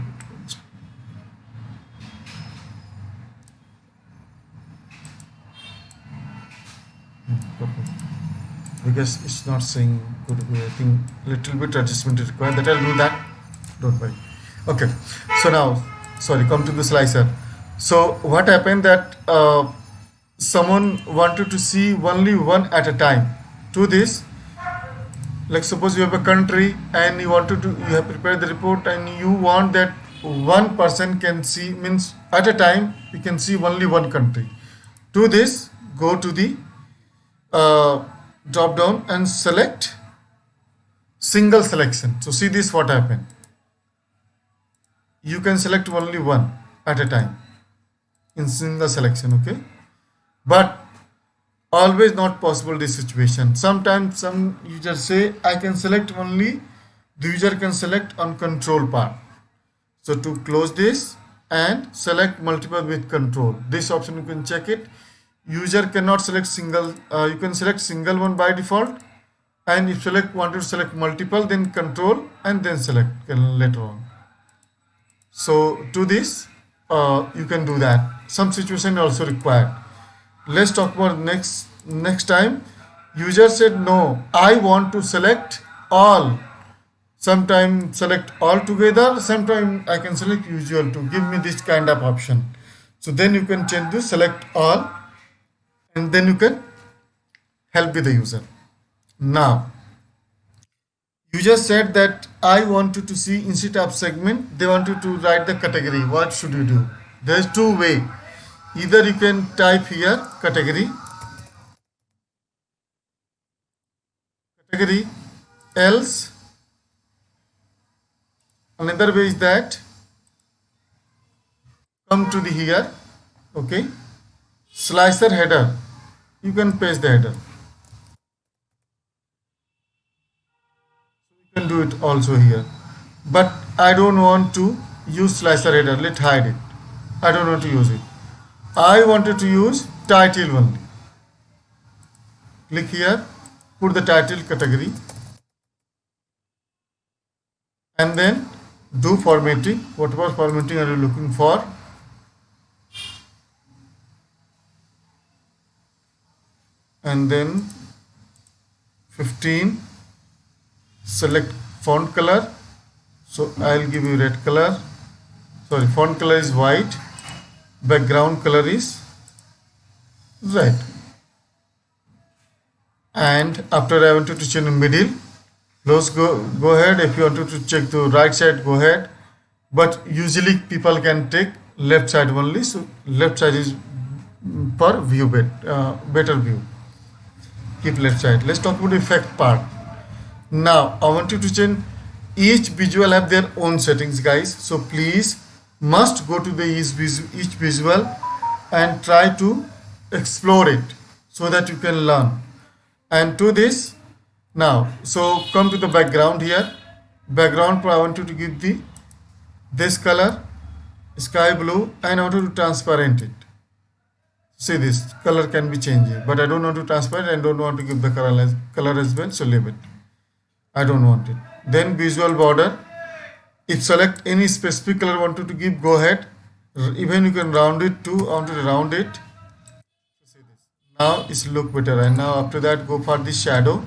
Because it's not saying good. I think little bit adjustment is required. That I'll do that. Don't worry. Okay. So now, sorry, come to the slicer. So what happened that someone wanted to see only one at a time. To this, like suppose you have a country and you wanted to, you have prepared the report and you want that one person can see, means at a time you can see only one country. To this, go to the drop down and select single selection. So see this what happened. You can select only one at a time in single selection, okay? But always not possible this situation. Sometimes some users say I can select only, the user can select on control part. So to close this and select multiple with control, this option you can check it. User cannot select single, you can select single one by default, and if want to select multiple, then control and then select later on. So to this you can do that. Some situation also required. Let's talk about next time. User said no, I want to select all. Sometimes select all together, sometimes I can select usual to give me this kind of option. So then you can change to select all, and then you can help with the user. Now user said that I wanted to see instead of segment, they wanted to write the category. What should you do? There's two ways. Either you can type here category, else another way is that come to the here, okay, slicer header, you can paste the header. You can do it also here, but I don't want to use slicer header. Let's hide it. I don't want to use it. I wanted to use title only. Click here, put the title category, and then do formatting. Whatever formatting are you looking for? And then 15, select font color. So I'll give you red color. Sorry, font color is white. Background color is red. And after I wanted to change the middle, close, go ahead. If you wanted to check the right side, go ahead. But usually people can take left side only. So left side is per view better view. Keep left side. Let's talk about the effect part. Now I want you to change. Each visual have their own settings, guys. So please must go to the each visual and try to explore it so that you can learn. And to this now, so come to the background here. Background, I want you to give this color sky blue, and I want to transparent it. See, this color can be changed, but I don't want to transparent and don't want to give the color as well, so leave it. I don't want it. Then visual border, if select any specific color wanted to give, go ahead. Even you can round it too. I want to round it. See this. Now it's look better. And now after that, go for the shadow.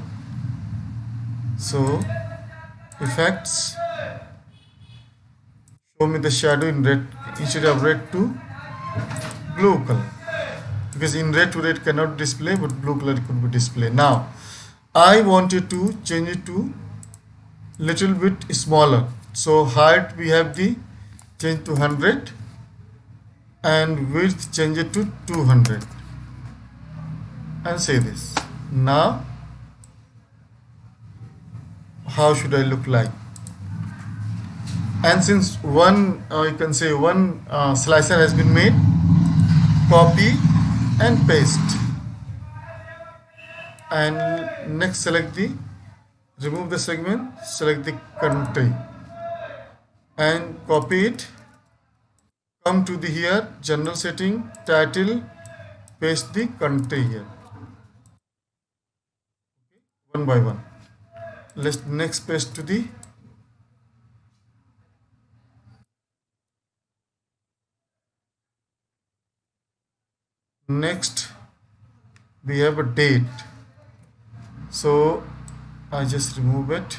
So effects, show me the shadow in red instead of red to blue color, because in red to red cannot display, but blue color could be display. Now I wanted to change it to little bit smaller. So height we have the change to 100 and width change it to 200 and say this. Now how should I look like? And since one you can say one slicer has been made, copy and paste, and next select the, remove the segment, select the country and copy it, come to the here general setting, title, paste the country here one by one. Let's next paste to the next. We have a date, so I just remove it.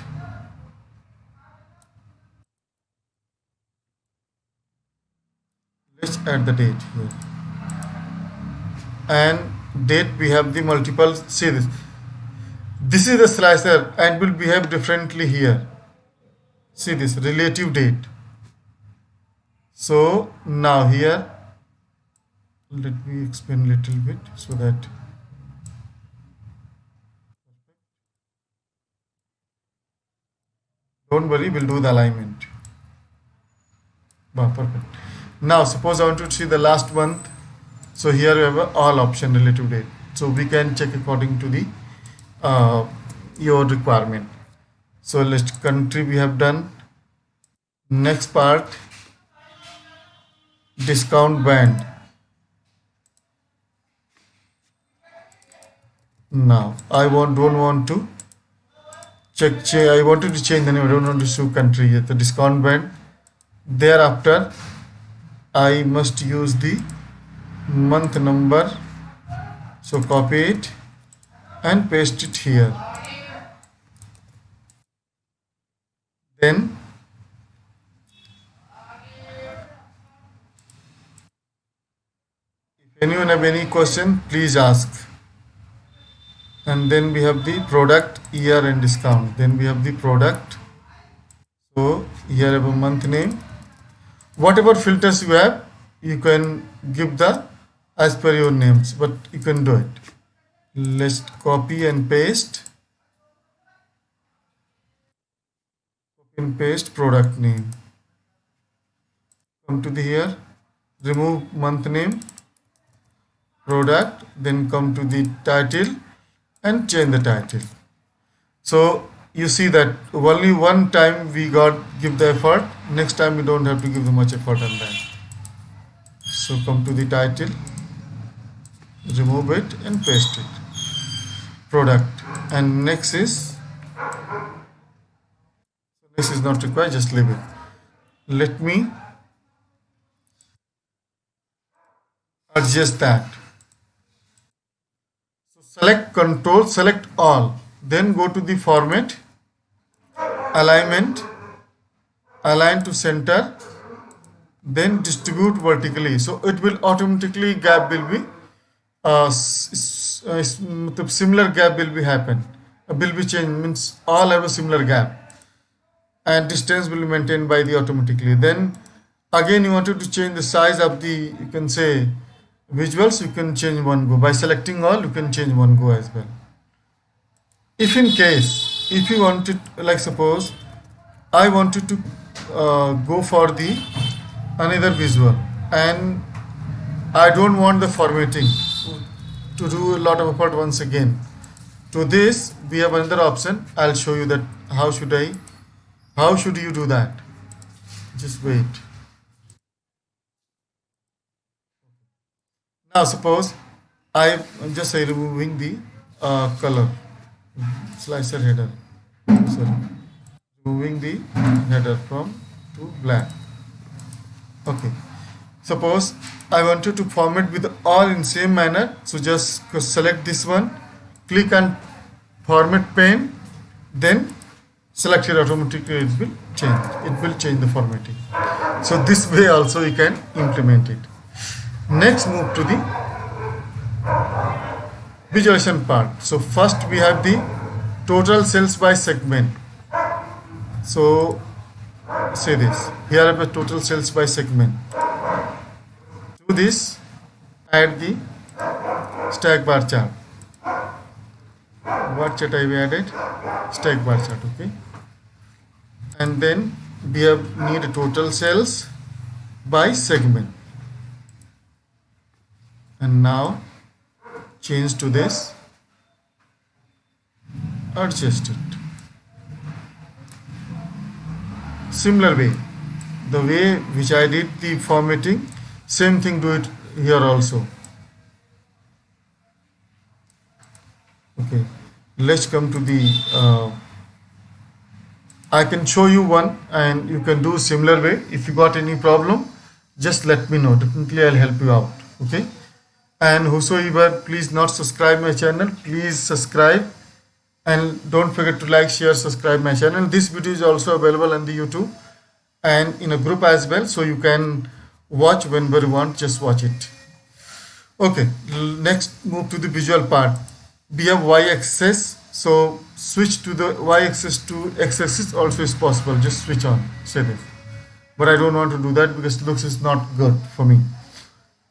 Let's add the date here, and date we have the multiple. See this is the slicer and will behave differently here. See this relative date. So now here let me explain a little bit so that don't worry, we'll do the alignment. Perfect. Now suppose I want to see the last month, so here we have all option relative date, so we can check according to the your requirement. So let's country we have done. Next part, discount band. Now I don't want to check, I wanted to change the name, I don't want to show country yet, the discount band. Thereafter I must use the month number, so copy it and paste it here. Then if anyone have any question, please ask. And then we have the product, year and discount. Then we have the product, so here have a month name. Whatever filters you have, you can give the as per your names, but you can do it. Let's copy and paste. Copy and paste product name. Come to the here, remove month name, product, then come to the title and change the title. So you see that only one time we give the effort, next time we don't have to give the much effort on that. So come to the title, remove it and paste it, product, and next is, this is not required, just leave it. Let me adjust that. So select control, select all, then go to the format, alignment, align to center, then distribute vertically. So it will automatically gap will be similar gap will be happen, will be changed, means all have a similar gap, and distance will be maintained by the automatically. Then again you wanted to change the size of the, you can say visuals, you can change one go by selecting all, you can change one go as well. If in case, if you wanted, like suppose I wanted to go for the another visual and I don't want the formatting to do a lot of effort once again. To this we have another option, I'll show you that how should you do that. Just wait. Now suppose I just say removing the color, slicer header, sorry, removing the header from to black. Okay, suppose I wanted to format with all in same manner, so just select this one, click on format pane, then select it, automatically it will change the formatting. So this way also you can implement it. Next move to the visualization part. So first we have the total sales by segment. So say this, here I have a total sales by segment. To this add the stack bar chart. What chart I have added? Stack bar chart, okay. And then we need a total sales by segment. and now change to this, adjust it. Similar way, the way which I did the formatting, same thing do it here also. Okay, let's come to the I can show you one and you can do similar way. If you got any problem, just let me know, definitely I'll help you out. Okay, and whosoever please not subscribe my channel, please subscribe, and don't forget to like, share, subscribe my channel. This video is also available on the YouTube and in a group as well, so you can watch whenever you want, just watch it. Okay, next move to the visual part. We have y-axis, so switch to the y-axis to x-axis also is possible, just switch on, say this, but I don't want to do that because looks is not good for me.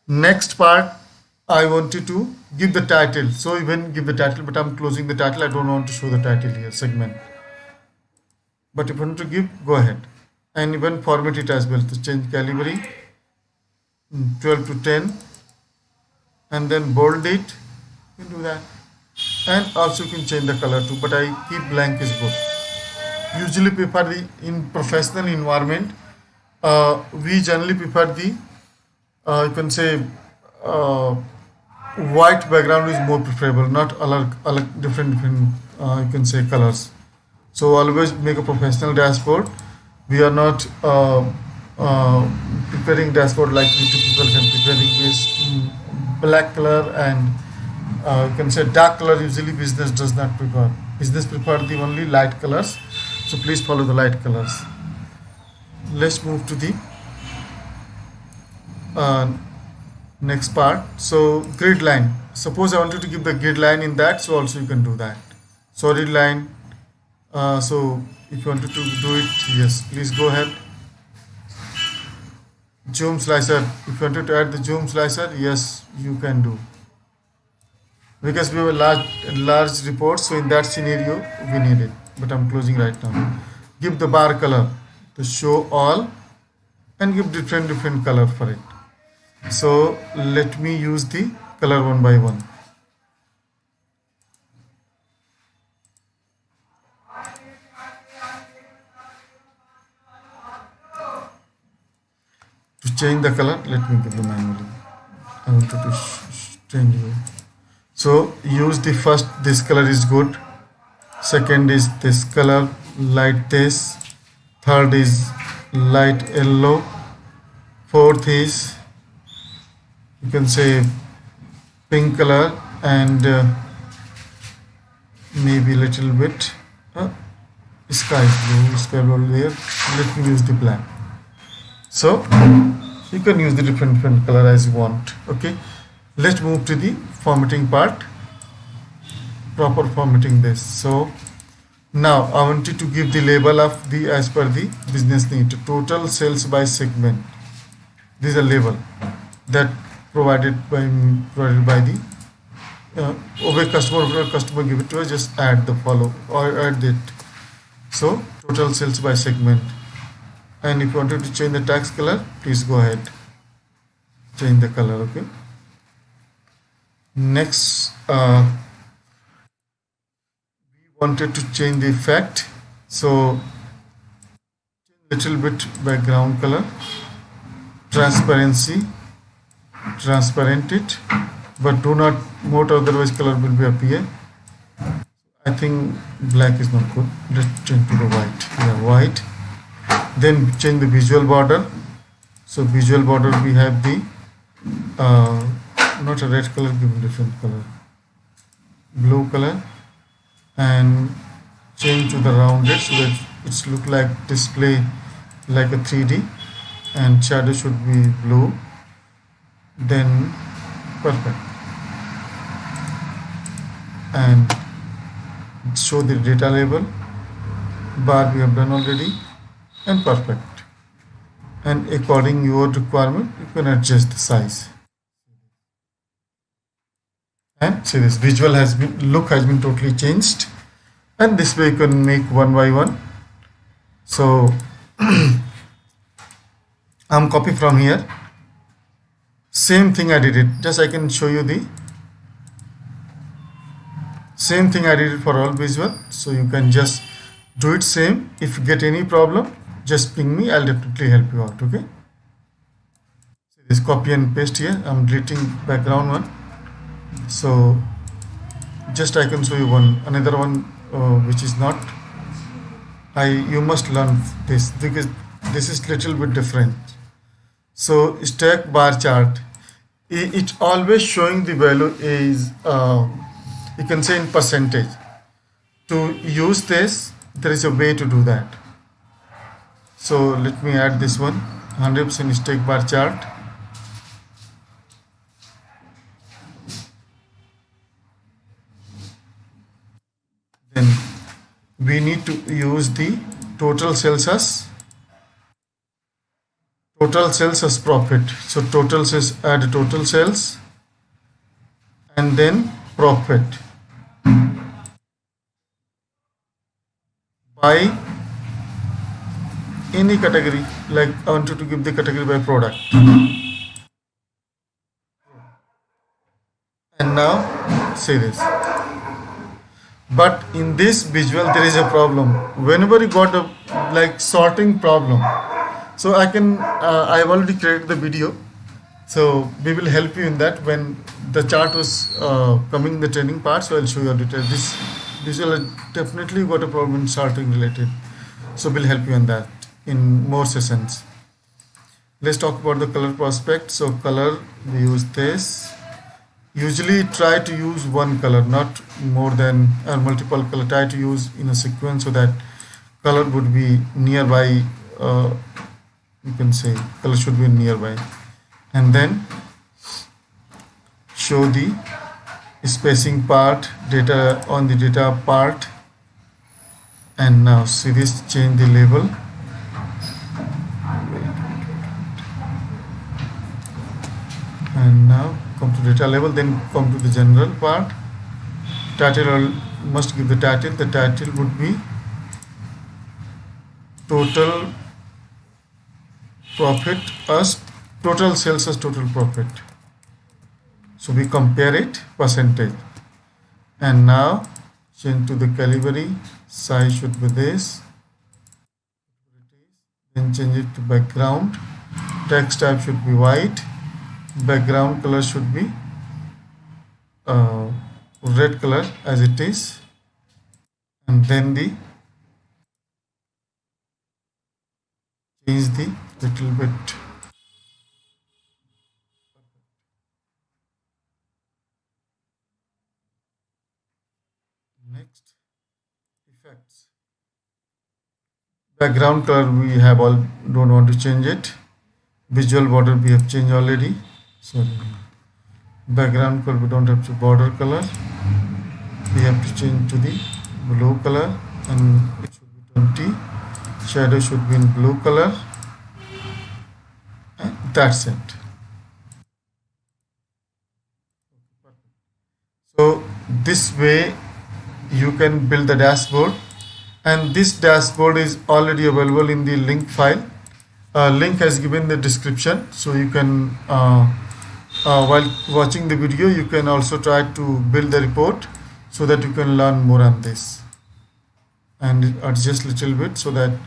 Next part, I wanted to give the title, so even give the title, but I'm closing the title, I don't want to show the title here, segment, but if you want to give, go ahead, and even format it as well, to change calibre 12 to 10 and then bold it, you can do that, and also you can change the color too, but I keep blank is good. Usually prefer the, in professional environment, we generally prefer the you can say white background is more preferable, not different you can say colors. So always make a professional dashboard. We are not preparing dashboard like YouTube people can preparing this black color and you can say dark color. Usually business does not prefer. Business prefer the only light colors. So please follow the light colors. Let's move to the next part. So grid line. Suppose I wanted to give the grid line in that, so also you can do that. Solid line. So if you wanted to do it, yes, please go ahead. Zoom slicer. If you wanted to add the zoom slicer, yes, you can do. Because we have a large report, so in that scenario we need it. But I'm closing right now. Give the bar color to show all, and give different color for it. So let me use the color one by one. To change the color, let me give the manually. I wanted to change it. So use the first, this color is good. Second is this color, light this. Third is light yellow. Fourth is, you can say, pink color, and maybe a little bit sky blue there. Let me use the black. So you can use the different color as you want. Okay, let's move to the formatting part. Proper formatting this. So now I wanted to give the label of the as per the business need. Total sales by segment. This is a label that provided by the over customer give it to us. Just add the follow or add it. So total sales by segment. And if you wanted to change the text color, please go ahead, change the color. Okay, next we wanted to change the effect, so little bit background color, transparency, transparent it, but do not mode, otherwise color will be appear. I think black is not good. Let's change to the white. Yeah, white. Then change the visual border. So visual border we have the not a red color, give a different color, blue color, and change to the rounded so that it's look like display like a 3D, and shadow should be blue. Then perfect, and show the data label bar we have done already, and perfect. And according your requirement you can adjust the size. And see, this visual has been, look has been totally changed, and this way you can make one by one. So I'm copy from here. Same thing I did it. Just I can show you the same thing I did it for all visual. So you can just do it same. If you get any problem, just ping me. I'll definitely help you out. Okay. So this copy and paste here. I'm deleting background one. So just I can show you another one which is not. You must learn this because this is little bit different. So stack bar chart. It always showing the value is you can say in percentage. To use this, there is a way to do that. So let me add this one, 100% stack bar chart. Then we need to use the total sales as profit. So total sales, add total sales and then profit by any category. Like I wanted to give the category by product. And now say this. But in this visual there is a problem. Whenever you got a like sorting problem, so I can I've already created the video, so we will help you in that. When the chart was coming in the training part, so I'll show you a detail. This visual definitely got a problem in sorting related, so we'll help you in that in more sessions. Let's talk about the color prospect. So color, we use this. Usually try to use one color, not more than multiple color. Try to use in a sequence so that color would be nearby. You can say color should be nearby, and then show the spacing part, data on the data part, and now see this, change the label. And now come to data level, then come to the general part. Title, must give the title. The title would be total profit as total sales as total profit. So we compare it percentage. And now change to the category, size should be this. Then change it to background. Text type should be white. Background color should be red color as it is, and then the change the little bit. Next, effects. Background color we have all, don't want to change it. Visual border we have changed already. Sorry. Background color we don't have to, border color we have to change to the blue color, and it should be 20. Shadow should be in blue color, and that's it. So this way you can build the dashboard, and this dashboard is already available in the link file. Link has given the description, so you can while watching the video you can also try to build the report so that you can learn more on this and adjust little bit so that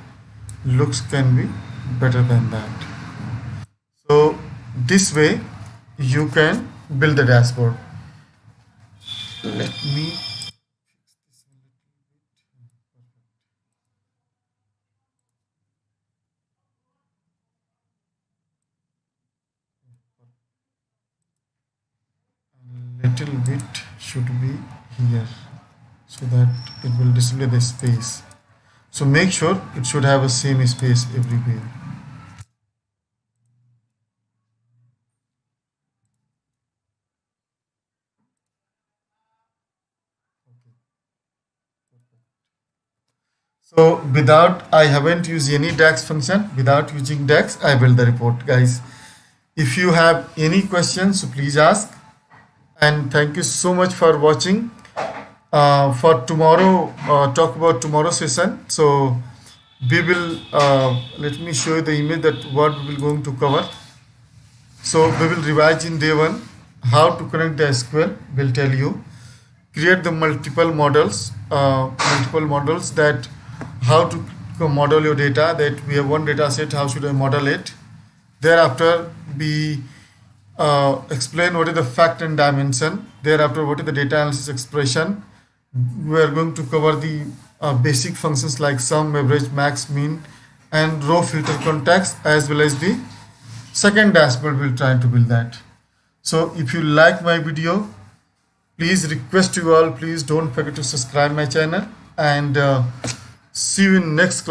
looks can be better than that. So this way you can build the dashboard. Let me little bit should be here so that it will display the space. So make sure it should have a same space everywhere. So without, I haven't used any DAX function. Without using DAX, I build the report, guys. If you have any questions, so please ask. And thank you so much for watching. For tomorrow, talk about tomorrow session. So we will let me show you the image that what we will going to cover. So we will revise in day one how to connect the SQL. We'll tell you. Create the multiple models, that how to model your data, that we have one data set, how should I model it. Thereafter we explain what is the fact and dimension. Thereafter, what is the data analysis expression. We are going to cover the basic functions like sum, average, max, mean, and row filter context, as well as the second dashboard. We'll try to build that. So if you like my video, please request you all, please don't forget to subscribe my channel, and see you in next class.